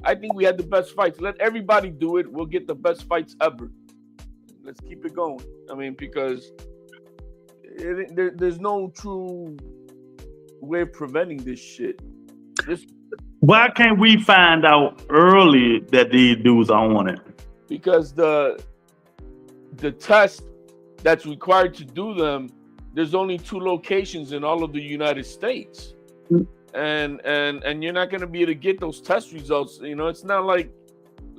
I think we had the best fights. Let everybody do it. We'll get the best fights ever. Let's keep it going. I mean, because there's no true way of preventing this shit. Why can't we find out early that these dudes are on it? Because the test that's required to do them, there's only 2 locations in all of the United States, and you're not going to be able to get those test results. You know, it's not like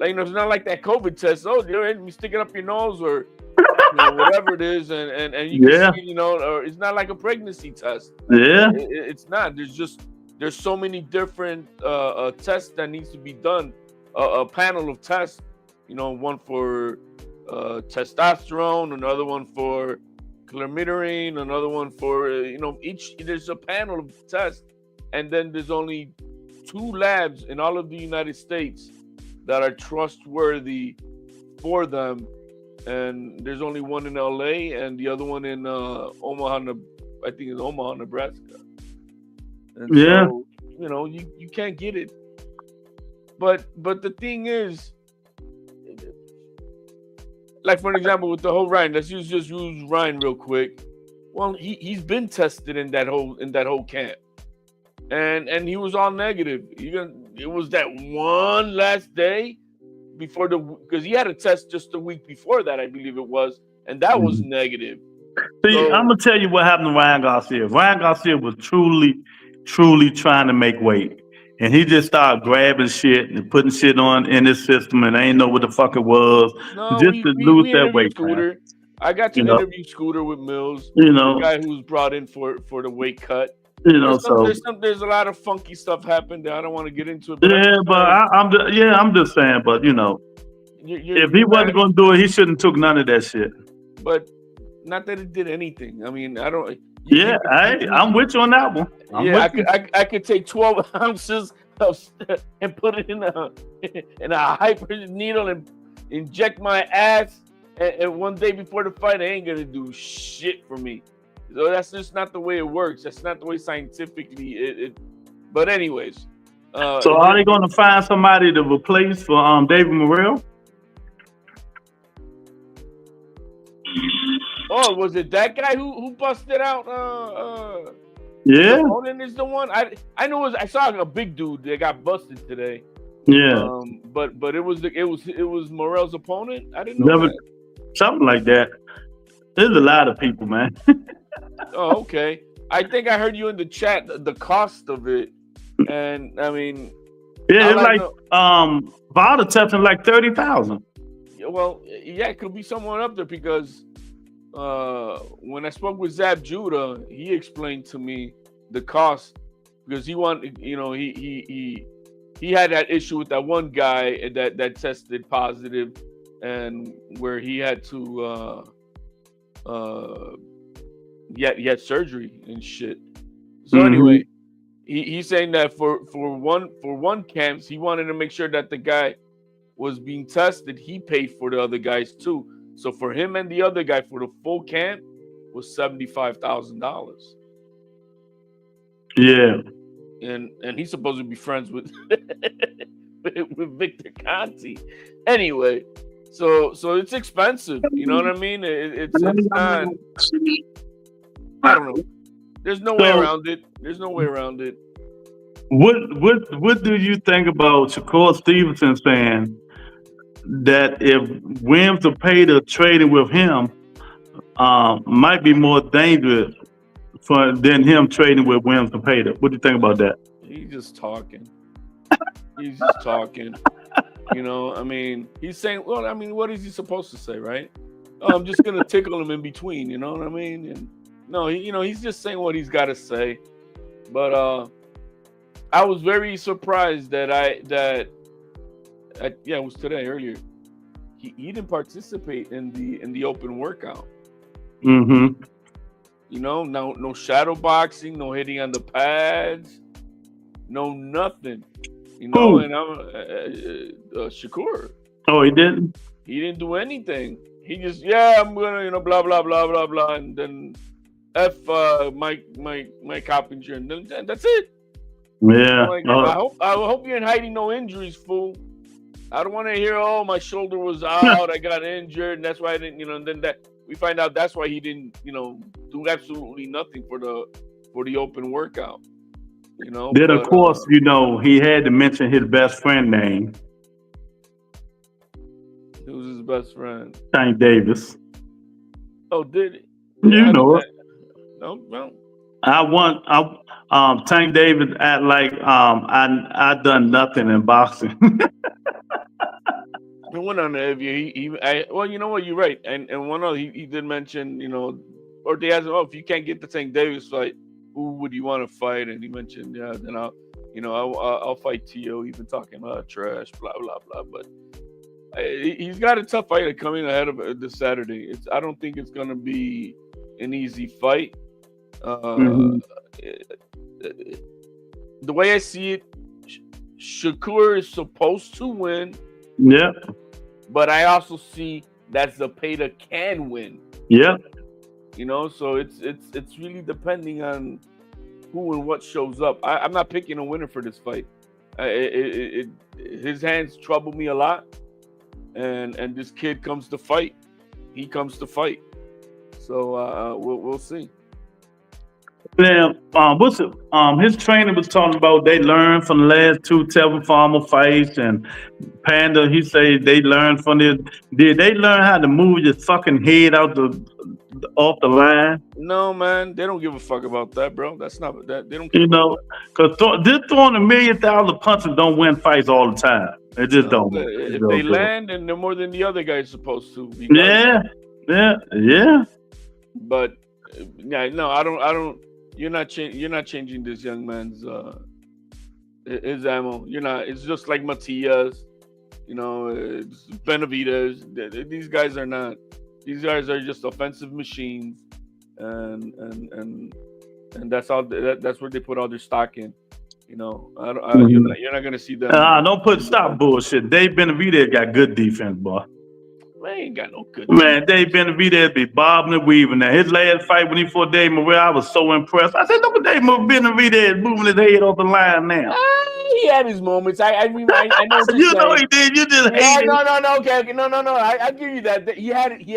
it's not like that COVID test. Oh, you stick it up your nose or whatever it is, and you can see, or it's not like a pregnancy test. Yeah, it's not. There's so many different tests that needs to be done. A panel of tests, one for testosterone, another one for clomidogrine, another one for each. There's a panel of tests, and then there's only 2 labs in all of the United States that are trustworthy for them, and there's only one in LA and the other one in Omaha, I think it's Omaha, Nebraska. And so you know, you can't get it. But the thing is, like for example, with the whole Ryan, let's just use Ryan real quick. Well, he's been tested in that whole camp, and he was all negative. It was that one last day before because he had a test just a week before that, I believe it was, and that was negative. See, I'm gonna tell you what happened to Ryan Garcia. Ryan Garcia was truly trying to make weight, and he just started grabbing shit and putting shit on in his system, and I ain't know what the fuck it was, No, just to lose we that weight. Scooter. I got to interview Scooter with Mills, the guy who was brought in for the weight cut. There's a lot of funky stuff happened there. I don't want to get into it. But I'm just saying. But if he wasn't going to do it, he shouldn't have took none of that shit. But not that it did anything. I mean, I don't. I'm with you on that one. I could take 12 ounces and put it in a hyper needle and inject my ass. And one day before the fight, I ain't gonna do shit for me. So that's just not the way it works. That's not the way scientifically it. But anyways. So are they going to find somebody to replace for David Morrell? Oh, was it that guy who busted out? Yeah. The opponent is the one. I know I saw a big dude that got busted today. Yeah. But it was Morrell's opponent. I didn't know that. Something like that. There's a lot of people, man. Oh, okay. I think I heard you in the chat the cost of it, and I mean, yeah, it's like Vada testing like 30,000. Well, yeah, it could be someone up there because when I spoke with Zab Judah, he explained to me the cost because he wanted, he had that issue with that one guy that tested positive, and where he had to he had surgery and shit. So anyway, he's saying that for one camps, he wanted to make sure that the guy was being tested. He paid for the other guys too. So for him and the other guy for the full camp was $75,000. Yeah, and he's supposed to be friends with with Victor Conti. Anyway, so it's expensive. You know what I mean? It's not. I don't know. There's no way around it. What do you think about Shakur Stevenson saying that if Williams Zepeda trading with him might be more dangerous than him trading with Williams Zepeda? What do you think about that? He's just talking. I mean, he's saying, well, I mean, what is he supposed to say, right? Oh, I'm just gonna tickle him in between, you know what I mean? And no, he's just saying what he's got to say. But I was very surprised that it was today earlier. He didn't participate in the open workout. Mm-hmm. No shadow boxing, no hitting on the pads, no nothing. And I'm Shakur. Oh, he didn't. He didn't do anything. He just I'm gonna blah blah blah blah blah, and then Mike Coppinger, and then that's it. Yeah. I hope you're in hiding, no injuries, fool. I don't want to hear, oh, my shoulder was out, I got injured, and that's why I didn't, and then that we find out that's why he didn't, do absolutely nothing for the open workout. Then of course, he had to mention his best friend name. Who's his best friend? Tank Davis. Oh, did it? You know it. No. Tank Davis act like I done nothing in boxing. He went on the interview. Well, you know what? You're right. And one other, he did mention, or they asked him, if you can't get the Tank Davis fight, who would you want to fight? And he mentioned, then I'll fight T.O. He's been talking about trash, blah blah blah. But he's got a tough fight coming ahead of this Saturday. I don't think it's gonna be an easy fight. The way I see it, Shakur is supposed to win. Yeah. But I also see that Zepeda can win. Yeah. So it's really depending on who and what shows up. I'm not picking a winner for this fight. His hands trouble me a lot, and this kid comes to fight. He comes to fight. So we'll see. Then what's it? His trainer was talking about they learned from the last 2 Tevin Farmer fights, and Panda, he said they learned from it. Did they learn how to move your fucking head off the line? No, man, they don't give a fuck about that, bro. That's not that. They don't. You know, because this throwing $1 million punches don't win fights all the time. It just don't. If they land, and they're more than the other guy's supposed to. Yeah. But yeah, no, I don't. You're not changing this young man's his ammo. You're not. It's just like Matias, you know, it's Benavidez. These guys are not. These guys are just offensive machines, and that's all. That's where they put all their stock in. You know, you're not gonna see them. Don't stop bullshit. Dave Benavidez got good defense, boy. Man, ain't got no good. Man, Dave Benavidez be bobbing and weaving. Now his last fight when he fought Dave Morrell, I was so impressed. I said, look at Dave Benavidez moving his head off the line now. He had his moments. I know. What you know he did. You just hate no. Okay, no. I give you that. He had his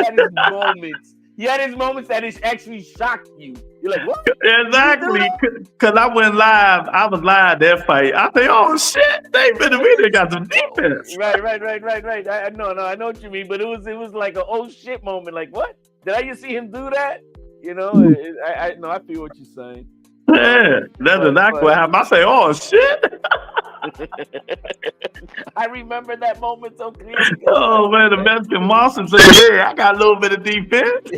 moments. He had his moments that it actually shocked you. You're like, what? Exactly. Because I went live. I was live that fight. I say, oh shit, Dave Benavidez got some defense. Right. I know what you mean. But it was like a oh shit moment. Like, what? Did I just see him do that? You know, I feel what you're saying. Yeah, that's exactly what happened. I say, oh shit. I remember that moment so clearly. Oh man, the Mexican monster said, "Yeah, I got a little bit of defense."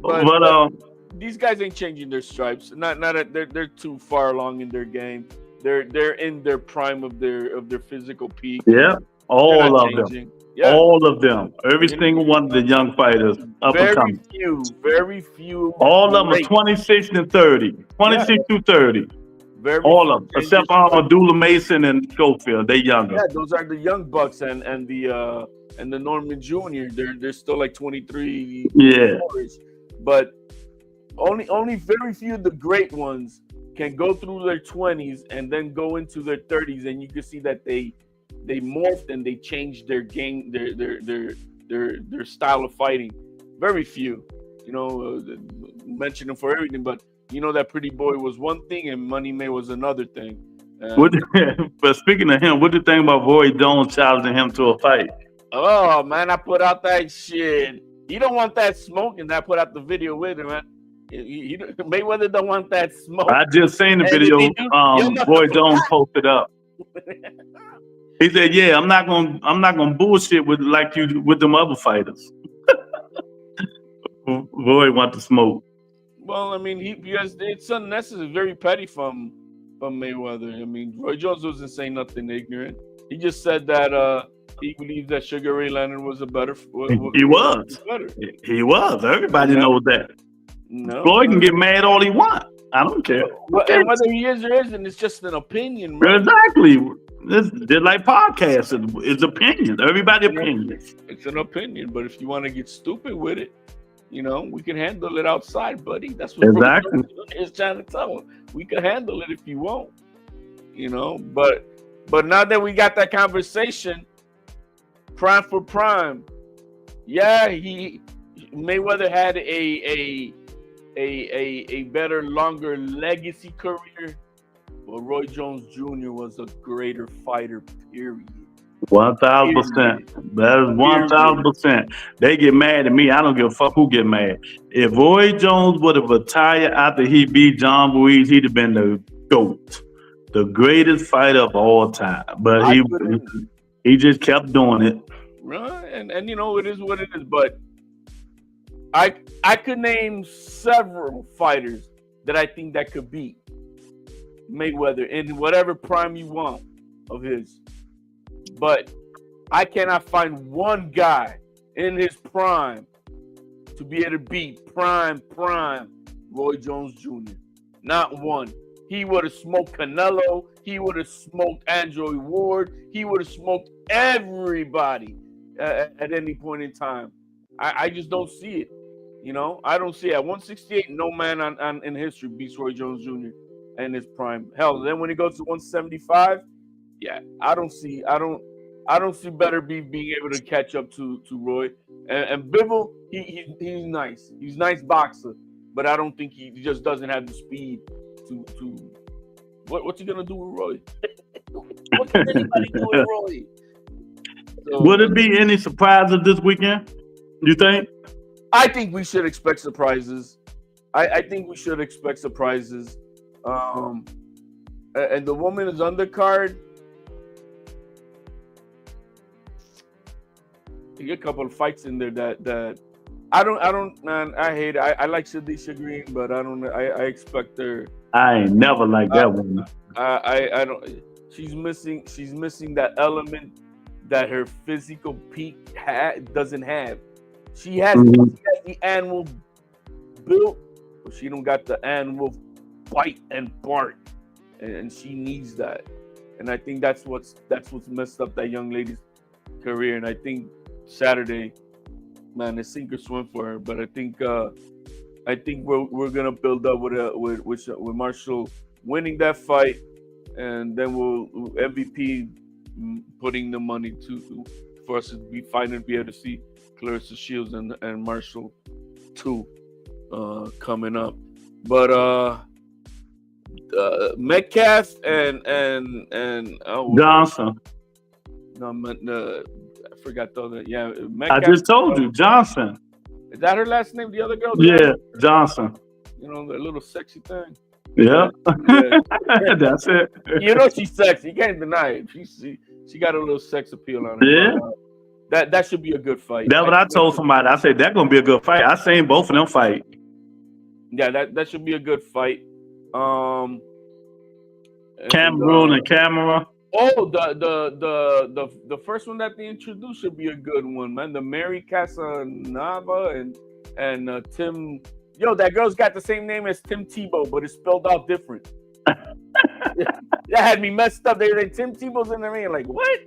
But these guys ain't changing their stripes. Not that they're too far along in their game. They're in their prime of their physical peak. Yeah, all of them. Yeah. All of them. Every single one of the young fighters up and coming. Very few. All of them are 26 and 30. 26 to 30. All of them. Except for Abdullah Mason and Schofield. They younger. Yeah, those are the young bucks and the Norman Jr. They're still like 23. Yeah. But only very few of the great ones can go through their 20s and then go into their 30s, and you can see that they morphed and they changed their game, their style of fighting. Very few, you know, mention them for everything, but you know that Pretty Boy was one thing and Money May was another thing. But speaking of him, what do you think about Roy Jones challenging him to a fight? Oh man, I put out that shit. He don't want that smoke, and I put out the video with him, man. Mayweather don't want that smoke. I just seen the video. Roy Jones posted up. He said, "Yeah, I'm not gonna bullshit with them other fighters." Roy want to smoke. Well, I mean, because it's unnecessary, very petty from Mayweather. I mean, Roy Jones wasn't saying nothing ignorant. He just said that he believes that Sugar Ray Leonard was a better. He was. He was. Everybody knows that. No, Floyd can get mad all he wants. I don't care. And whether he is or isn't, it's just an opinion, bro. Exactly. They're like podcasts. It's opinions. Everybody opinions. It's an opinion, but if you want to get stupid with it, you know, we can handle it outside, buddy. That's what exactly is trying to tell him. We can handle it if you want, you know. But now that we got that conversation, prime for prime, yeah, Mayweather had a better, longer legacy career. Well, Roy Jones Jr. was a greater fighter, period. 1,000%. That is 1,000%. They get mad at me. I don't give a fuck who get mad. If Roy Jones would have retired after he beat John Ruiz, he'd have been the GOAT, the greatest fighter of all time. But he just kept doing it. Right, and you know, it is what it is. But I could name several fighters that I think that could beat Mayweather in whatever prime you want of his. But I cannot find one guy in his prime to be able to beat prime Roy Jones Jr. Not one. He would have smoked Canelo. He would have smoked Andre Ward. He would have smoked everybody at any point in time. I just don't see it. You know, I don't see at 168, no man in history beats Roy Jones Jr. in his prime. Hell, then when he goes to 175, yeah, I don't see Better being able to catch up to Roy. And Bivol, he's nice. He's a nice boxer, but I don't think he just doesn't have the speed to what's he gonna do with Roy? What can anybody do with Roy? So, would it be any surprises this weekend? You think? I think we should expect surprises. I think we should expect surprises. And the woman is undercard. You get a couple of fights in there that I don't man, I hate it. I like Shadisha Green, but I expect her. I ain't never liked that one. I don't. She's missing that element that her physical peak doesn't have. She has the animal built, but she don't got the animal bite and bark, and she needs that. And I think that's what's messed up that young lady's career. And I think Saturday, man, it's sink or swim for her. But I think we're gonna build up with Marshall winning that fight, and then we'll MVP putting the money for us to be able to see Clarissa Shields and Marshall 2 coming up. But Metcalf and Johnson. No, I forgot the other. Yeah, Metcalf, I just told you, Johnson. Is that her last name? The other girl? Yeah, Johnson. You know, the little sexy thing. Yeah, Yeah. that's it. You know she's sexy. You can't deny it. She got a little sex appeal on her. Yeah. That should be a good fight. That's what I told somebody. I said that's gonna be a good fight. I seen both of them fight. Yeah, that should be a good fight. Cameroon and Camera. Oh, the first one that they introduced should be a good one, man. The Mary Casanova and Tim. Yo, that girl's got the same name as Tim Tebow, but it's spelled out different. That had me messed up. They like Tim Tebow's in the ring. Like what?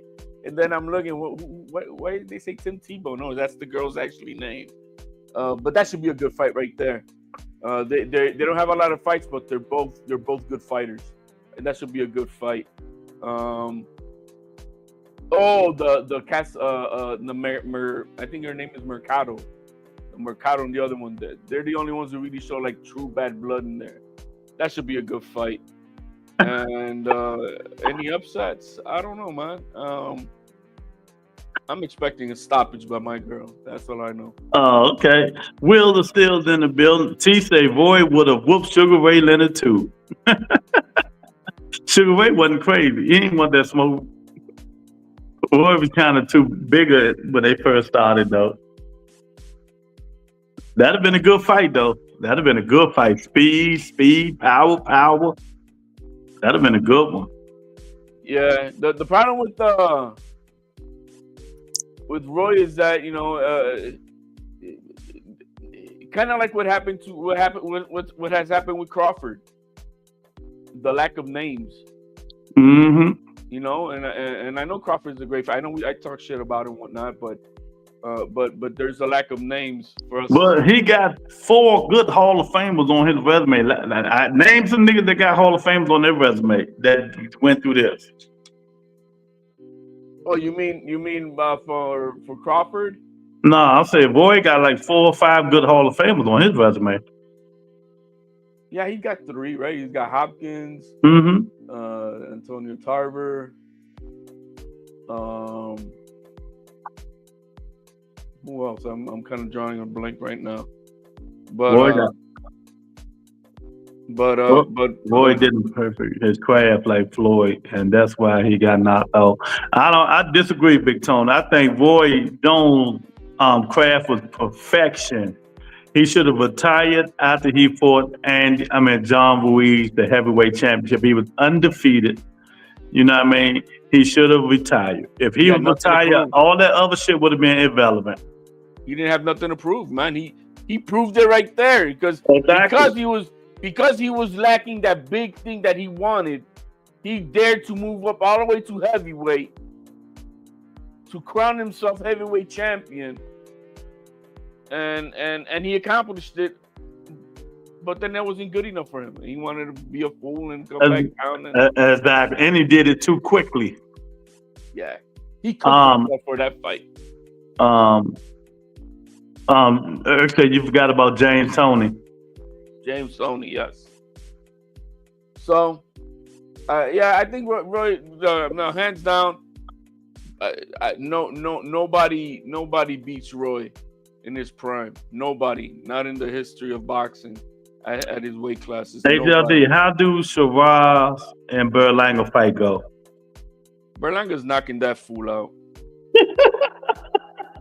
And then I'm looking. Why did they say Tim Tebow? No, that's the girl's actually name. But that should be a good fight right there. They don't have a lot of fights, but they're both good fighters, and that should be a good fight. I think her name is Mercado. Mercado and the other one. They're the only ones who really show like true bad blood in there. That should be a good fight. And any upsets? I don't know, man. I'm expecting a stoppage by my girl. That's all I know. Oh, okay. Will the Steel's in the building. T say Roy would have whooped Sugar Ray Leonard too. Sugar Ray wasn't crazy. He didn't want that smoke. Roy was kind of too bigger when they first started, though. That'd have been a good fight, though. That'd have been a good fight. Speed, power. That'd have been a good one. Yeah. The problem with Roy is that, you know, kind of like what has happened with Crawford. The lack of names. Mm-hmm. You know, and I know Crawford's a great fight. I know I talk shit about him and whatnot, but there's a lack of names for us. Well, he got 4 good Hall of Famers on his resume. Name some niggas that got Hall of Famers on their resume that went through this. Oh, you mean for Crawford? No, I'll say Roy got like 4 or 5 good Hall of Famers on his resume. Yeah, he got 3, right? He's got Hopkins, Antonio Tarver, who else? I'm kind of drawing a blank right now. But Roy didn't perfect his craft like Floyd, and that's why he got knocked out. I disagree, Big Tone. I think Roy don't craft was perfection. He should have retired after he fought John Ruiz, the heavyweight championship. He was undefeated. You know what I mean? He should have retired. If he was retired, all that other shit would have been irrelevant. He didn't have nothing to prove, man. He proved it right there because he was lacking that big thing that he wanted. He dared to move up all the way to heavyweight to crown himself heavyweight champion. and he accomplished it. But then that wasn't good enough for him. He wanted to be a fool and come back down. Exactly, and he did it too quickly. Yeah, he cooked himself for that fight. Okay, you forgot about James Toney. James Toney, yes. So, yeah, I think Roy. No, hands down. Nobody beats Roy in his prime. Nobody, not in the history of boxing at his weight classes. Hey, JLD, how do Shiraz and Berlanga fight go? Berlanga's knocking that fool out.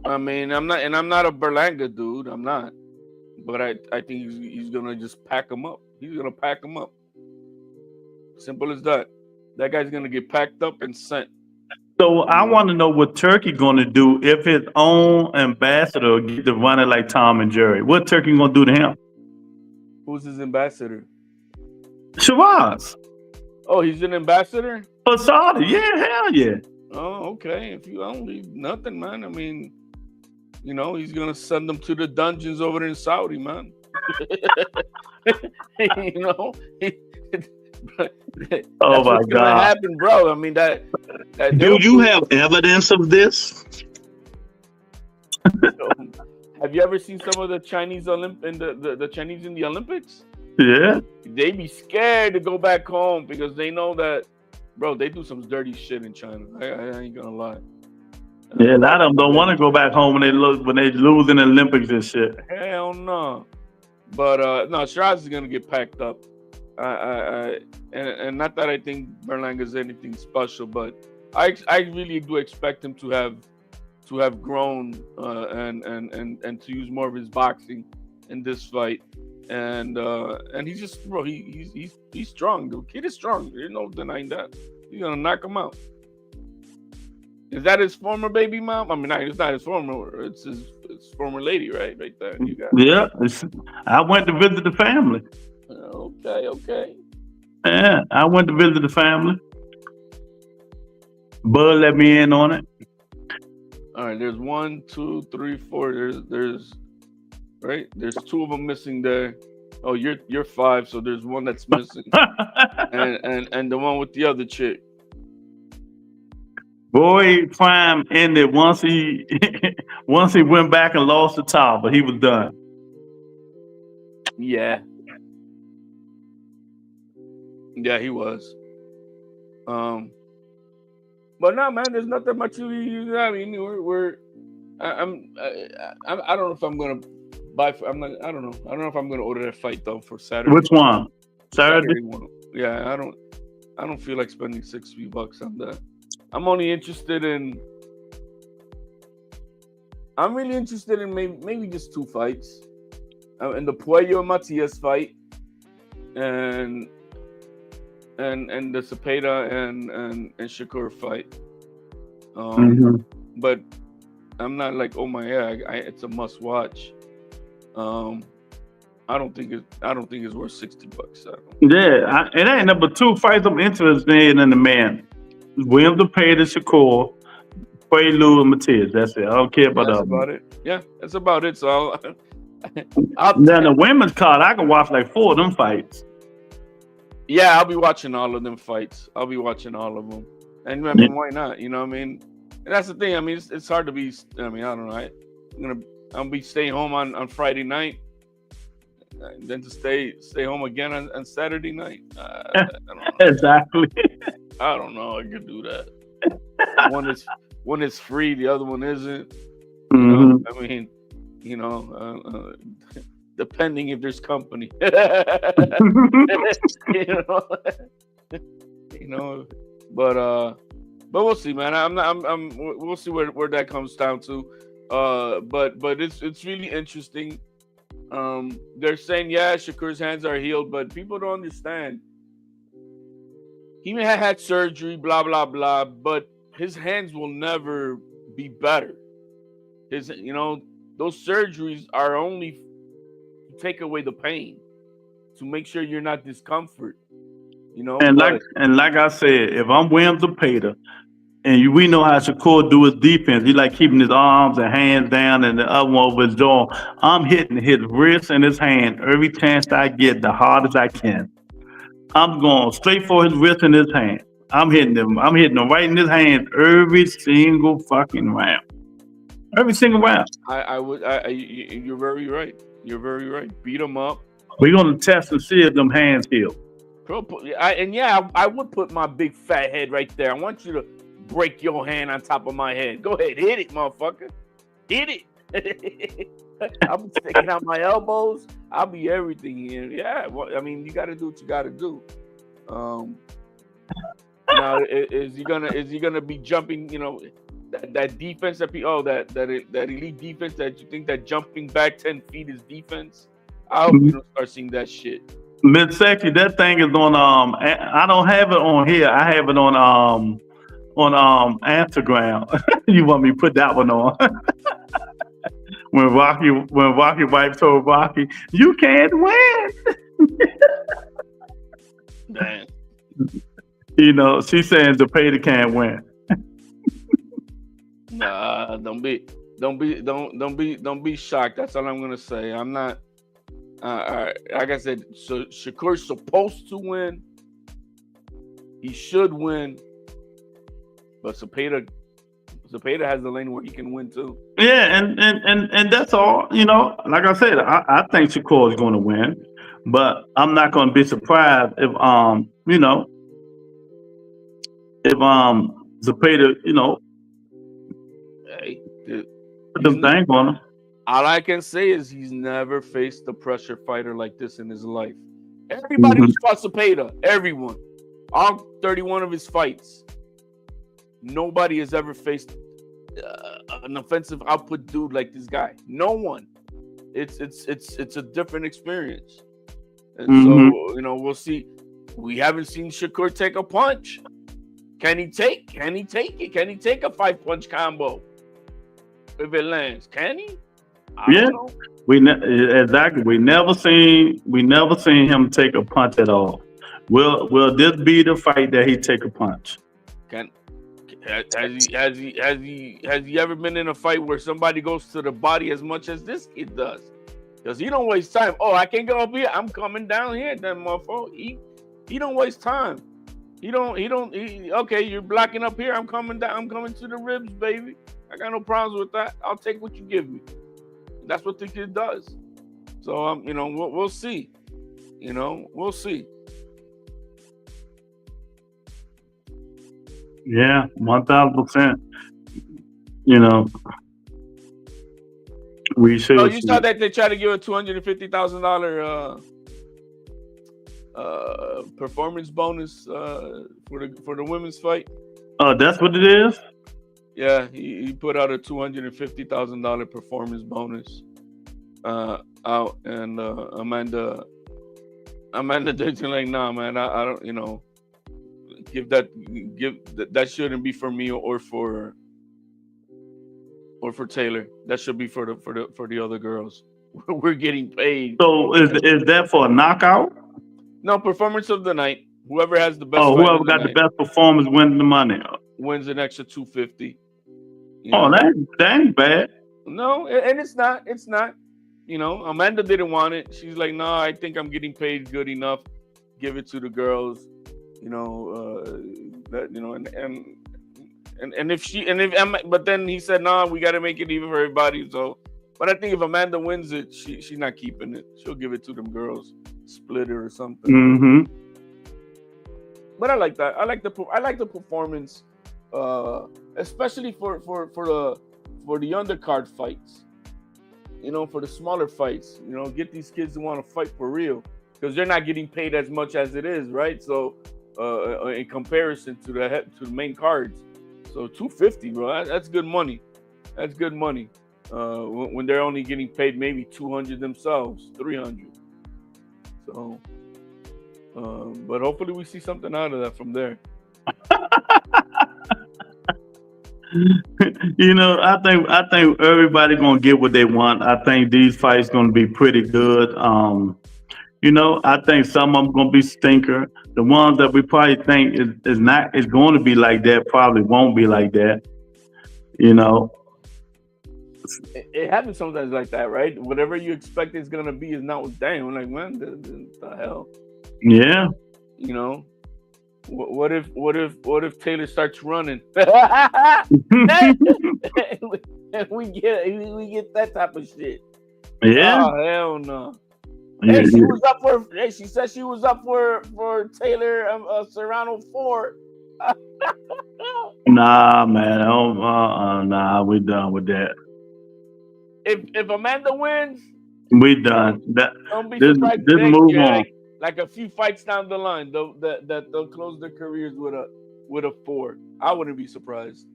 I mean, I'm not a Berlanga dude. I'm not, but I think he's gonna just pack him up. He's gonna pack him up. Simple as that. That guy's gonna get packed up and sent. So I want to know what Turkey gonna do if his own ambassador get to run it like Tom and Jerry. What Turkey gonna do to him? Who's his ambassador? Shiraz. Oh, he's an ambassador? For Saudi, yeah, hell yeah. Oh, okay. If you don't leave nothing, man. I mean, you know, he's gonna send them to the dungeons over there in Saudi, man. You know. Oh my God! Gonna happen, bro. I mean that Do you have evidence of this? Have you ever seen some of the Chinese the Chinese in the Olympics? Yeah. They be scared to go back home because they know that, bro, they do some dirty shit in China. I ain't gonna lie. Yeah, a lot of them don't want to go back home when they lose in the Olympics and shit. Hell no. But no, Shiraz is gonna get packed up. And not that I think Berlanga is anything special, but I really do expect him to have grown and to use more of his boxing in this fight. And he's just, bro, he's strong. The kid is strong. There's no denying that. He's gonna knock him out. Is that his former baby mom? I mean, it's not his former. It's his former lady, right? Right there. You got yeah. I went to visit the family. Okay. Yeah, I went to visit the family. Bud let me in on it. All right. There's 1, 2, 3, 4. There's right. There's 2 of them missing there. Oh, you're 5, so there's 1 that's missing, and the one with the other chick. Boy, prime ended once he went back and lost the title, but he was done. Yeah, he was. But no, man, there's nothing much. I mean, I don't know if I'm gonna buy. I don't know. I don't know if I'm gonna order that fight though for Saturday. Which one? Saturday one. Yeah, I don't feel like spending $60 on that. I'm only interested in. I'm really interested in maybe just 2 fights, in the Puello and Matias fight, and the Cepeda and Shakur fight. But I'm not like, oh my god, it's a must watch. I don't think it's worth $60. Yeah, it ain't number 2 fights I'm interested in the man. William Cepeda, Shakur, Puello, and Matias. That's it. I don't care about that's that. About it. Yeah, that's about it. So then the women's card, I can watch like 4 of them fights. Yeah, I'll be watching all of them fights. I'll be watching all of them. And I mean, why not? You know what I mean? And that's the thing. I mean, it's hard to be. I mean, I don't know. I'll be staying home on Friday night, and then to stay home again on Saturday night. I don't know. Exactly. I don't know. I could do that. One is free, the other one isn't. You know? I mean, depending if there's company. But we'll see, man. We'll see where that comes down to. But it's really interesting. They're saying, yeah, Shakur's hands are healed, but people don't understand. He may have had surgery, blah blah blah, but his hands will never be better. Those surgeries are only to take away the pain, to make sure you're not discomfort. And like I said, if I'm William Cepeda, And we know how Shakur do his defense. He like keeping his arms and hands down and the other one over his jaw. I'm hitting his wrist and his hand every chance I get, the hardest I can. I'm going straight for his wrist and his hand. I'm hitting him right in his hand every single fucking round. Every single round. You're very right. You're very right. Beat him up. We're gonna test and see if them hands heal. I would put my big fat head right there. I want you to break your hand on top of my head. Go ahead, hit it, motherfucker. Hit it. I'll be sticking out my elbows. I'll be everything. Yeah, well, I mean, you got to do what you got to do. Now, is he gonna be jumping? You know, that defense that elite defense that you think that jumping back 10 feet is defense. I hope you don't start seeing that shit. Mid-sexy, that thing is on. I don't have it on here. I have it on Instagram. You want me to put that one on? when Rocky wife told Rocky, "You can't win." Man. You know, she's saying Zepeda can't win. Nah, don't be shocked. That's all I'm gonna say. I'm not. Like I said, so Shakur's supposed to win. He should win, but Zepeda has the lane where he can win too. Yeah, and that's all. You know, like I said, I think Shakur is going to win, but I'm not going to be surprised if Zepeda, Hey, put them thing on him. All I can say is he's never faced a pressure fighter like this in his life. Everybody who's fought Zepeda, everyone, all 31 of his fights, nobody has ever faced an offensive output dude like this guy. No one. It's a different experience, and so we'll see. We haven't seen Shakur take a punch. Can he take it? Can he take a 5-punch combo if it lands? Can he? I don't know. We never seen him take a punch at all. Will this be the fight that he take a punch? Has he ever been in a fight where somebody goes to the body as much as this kid does? Because he don't waste time. Oh, I can go up here. I'm coming down here. That motherfucker. He don't waste time. Okay, you're blocking up here. I'm coming down. I'm coming to the ribs, baby. I got no problems with that. I'll take what you give me. That's what the kid does. So we'll see. We'll see. Yeah, 1000%. We should. Oh, you saw that they tried to give a $250,000 performance bonus for the women's fight. Oh, that's what it is? Yeah, he put out a $250,000 performance bonus out, and Amanda did like, nah, man, I don't, that shouldn't be for me or for Taylor. That should be for the other girls. We're getting paid. So is that for a knockout? No, performance of the night. Whoever has the best. Oh, whoever got the best performance wins the money. Wins an extra $250. That ain't bad. No, and it's not. It's not. Amanda didn't want it. She's like, no, I think I'm getting paid good enough. Give it to the girls. But then he said, no, we got to make it even for everybody. So, but I think if Amanda wins it, she's not keeping it. She'll give it to them girls, split it or something. Mm-hmm. But I like that. I like the performance, especially for the undercard fights. For the smaller fights. Get these kids to want to fight for real, because they're not getting paid as much as it is, right? So, in comparison to the main cards, so $250, bro, that's good money. That's good money. When they're only getting paid maybe $200 themselves, $300. So, but hopefully we see something out of that from there. I think everybody gonna get what they want. I think these fights gonna be pretty good. I think some of them gonna be stinker. The ones that we probably think is going to be like that probably won't be like that. It happens sometimes like that, right? Whatever you expect it's gonna be is not. Damn, like man, the hell? Yeah. What if Taylor starts running? And we get that type of shit. Yeah. Oh hell no. Hey, she was up for. Hey, she said she was up for Taylor Serrano 4. Nah, man. Nah, we done with that. If Amanda wins, we done. Don't be surprised. Just move on. Like a few fights down the line, they'll close their careers with a 4. I wouldn't be surprised.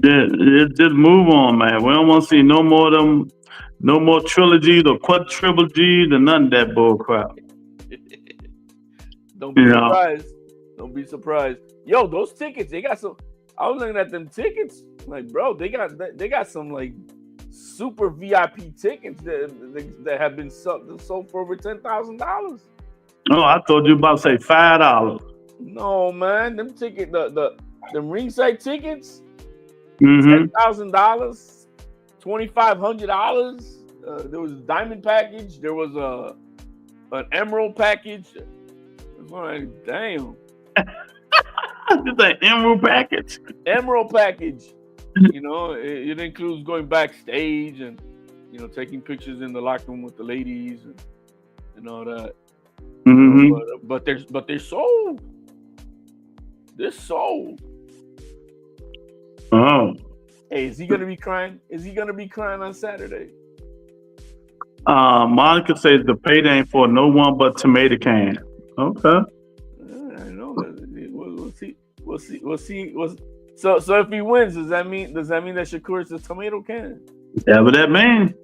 Just move on, man. We don't want to see no more of them, no more trilogies or quadrilogies and none of that bull crap. Don't be surprised. Don't be surprised. Yo, those tickets, they got some. I was looking at them tickets, like, bro, they got some like super VIP tickets that have been sold for over $10,000. Oh, I thought you were about to say $5. No, man, them ticket the ringside tickets, $10,000, $2,500. There was a diamond package. There was an emerald package. Like, damn. It's an emerald package. Emerald package. It includes going backstage and taking pictures in the locker room with the ladies and all that. Mm-hmm. But they're sold. They're sold. Oh. Hey, is he gonna be crying? Is he gonna be crying on Saturday? Monica says the payday ain't for no one but tomato can. Okay. I know. We'll see. So if he wins, does that mean that Shakur is a tomato can? That what that mean?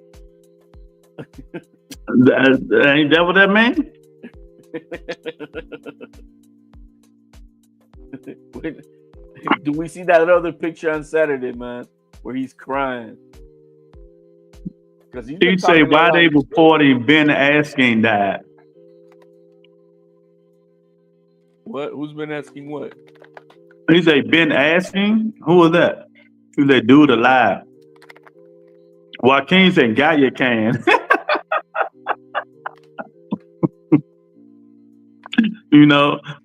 Ain't that what that mean? Do we see that other picture on Saturday, man, where he's crying? Because you say why they reporting Ben Asking died? What? Who's been asking what? He say Ben Asking. Who was that? Who's that dude alive? Joaquin said, "Got your can."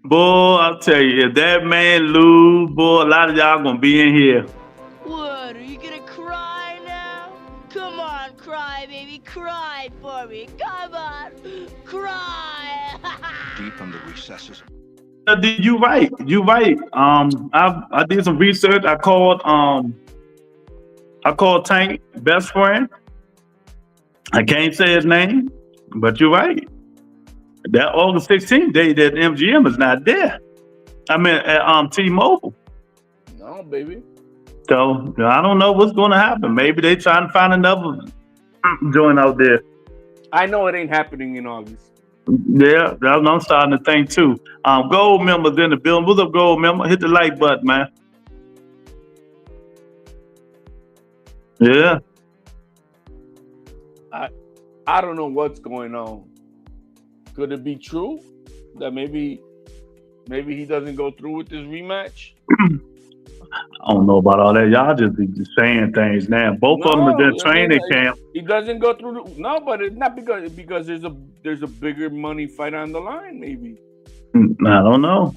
Boy, I'll tell you, if that man lose, boy, a lot of y'all gonna be in here. What, are you gonna cry now? Come on, cry, baby, cry for me. Come on, cry. Deep in the recesses. You right. I did some research. I called Tank best friend. I can't say his name, but you're right. That August 16th day that MGM is not there. I mean at T-Mobile. No, baby. So I don't know what's going to happen. Maybe they trying to find another joint out there. I know it ain't happening in August. Yeah, I'm starting to think too. Gold members in the building. What's up, gold member? Hit the like button, man. Yeah. I don't know what's going on. Could it be true that maybe he doesn't go through with this rematch? I don't know about all that. Y'all just be saying things now. Both of them are in training camp. He doesn't go through. But it's not because there's a bigger money fight on the line. Maybe. I don't know.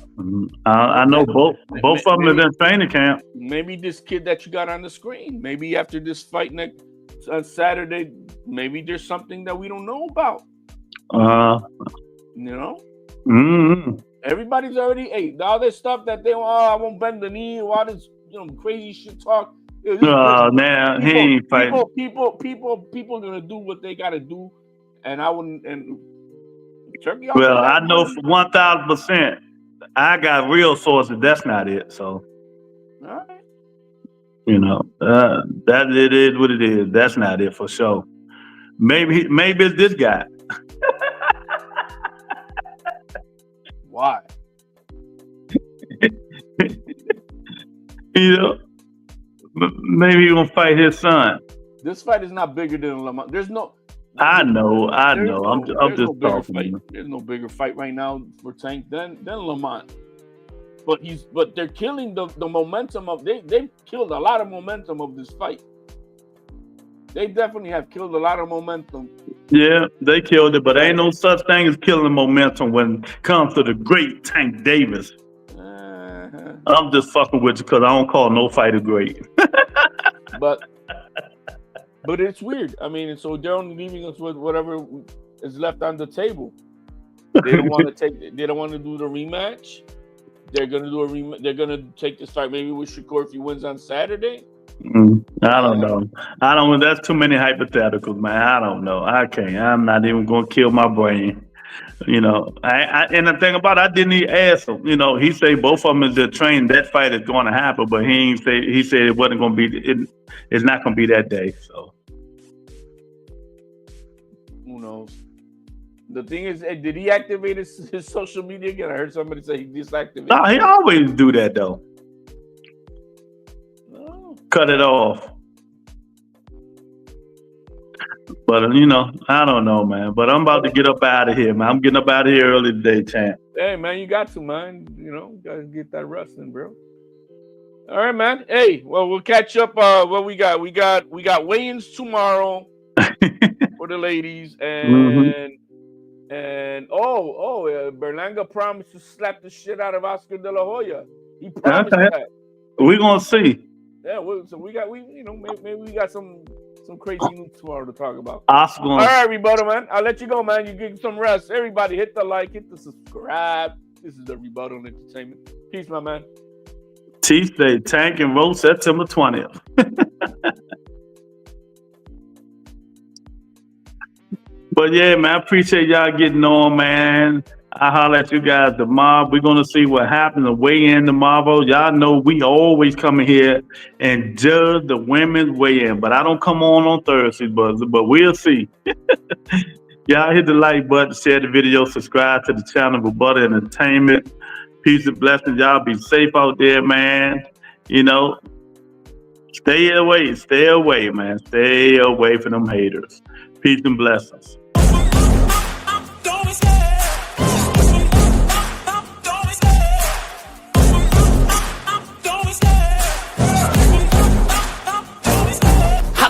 I know both of them are in training camp. Maybe this kid that you got on the screen. Maybe after this fight on Saturday, maybe there's something that we don't know about. Mm-hmm. Everybody's already all this stuff that they I won't bend the knee, all this crazy shit talk. Now he ain't fighting. People gonna do what they gotta do, and I wouldn't. And Turkey. Well, I know for 1,000%, I got real sources. That's not it. So, all right. That it is what it is. That's not it for sure. Maybe it's this guy. Why? Maybe he's gonna fight his son. This fight is not bigger than Lamont. There's no I know. I'm There's no just bigger talking. fight. Man. There's no bigger fight right now for Tank than Lamont. But they're killing the momentum of they've killed a lot of momentum of this fight. They definitely have killed a lot of momentum. Yeah, they killed it, but ain't no such thing as killing momentum when it comes to the great Tank Davis. I'm just fucking with you because I don't call no fighter great. But it's weird. I mean, so they're only leaving us with whatever is left on the table. They don't want to They don't want to do the rematch. They're gonna do They're gonna take this fight maybe with Shakur if he wins on Saturday. I don't know. I don't. That's too many hypotheticals, man. I don't know. I can't. I'm not even gonna kill my brain. You know. And the thing about it, I didn't even ask him. You know, he said both of them is just trained. That fight is going to happen, but he ain't say. He said it wasn't gonna be. It's not gonna be that day. So who knows? The thing is, did he activate his social media again? I heard somebody say he deactivated. No, he always do that though. Oh. Cut it off. But you know, I don't know, man. But I'm about to get up out of here, man. I'm getting up out of here early today, champ. Hey, man, you got to, man. You know, gotta get that rest in, bro. All right, man. Hey, well, we'll catch up. What we got? We got weigh-ins tomorrow for the ladies, and Berlanga promised to slap the shit out of Oscar De La Hoya. He promised that. We're gonna see. Yeah, so maybe we got some crazy news tomorrow to talk about. Oscar. All right, Rebuttal, man. I'll let you go, man. You get some rest. Everybody, hit the like, hit the subscribe. This is the Rebuttal Entertainment. Peace, my man. Tuesday, Tank and Roll, September 20th. But yeah, man, I appreciate y'all getting on, man. I holler at you guys tomorrow. We're gonna see what happens and weigh in tomorrow. Y'all know we always come in here and judge the women's weigh-in, but I don't come on Thursdays, but we'll see. Y'all hit the like button, share the video, subscribe to the channel, Rebuttal Entertainment. Peace and blessings. Y'all be safe out there, man. You know, stay away, man. Stay away from them haters. Peace and blessings.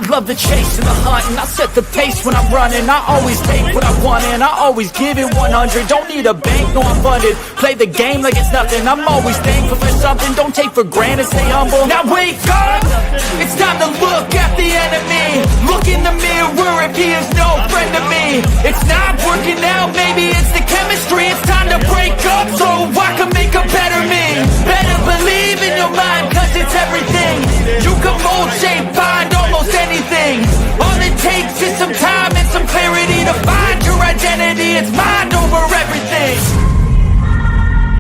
Love the chase and the hunt, and I set the pace when I'm running. I always take what I want and I always give it 100. Don't need a bank, no I'm funded. Play the game like it's nothing. I'm always thankful for something. Don't take for granted, stay humble. Now wake up, it's time to look at the enemy. Look in the mirror if he is no friend to me. It's not working out, maybe it's the chemistry. It's time to break up, so I can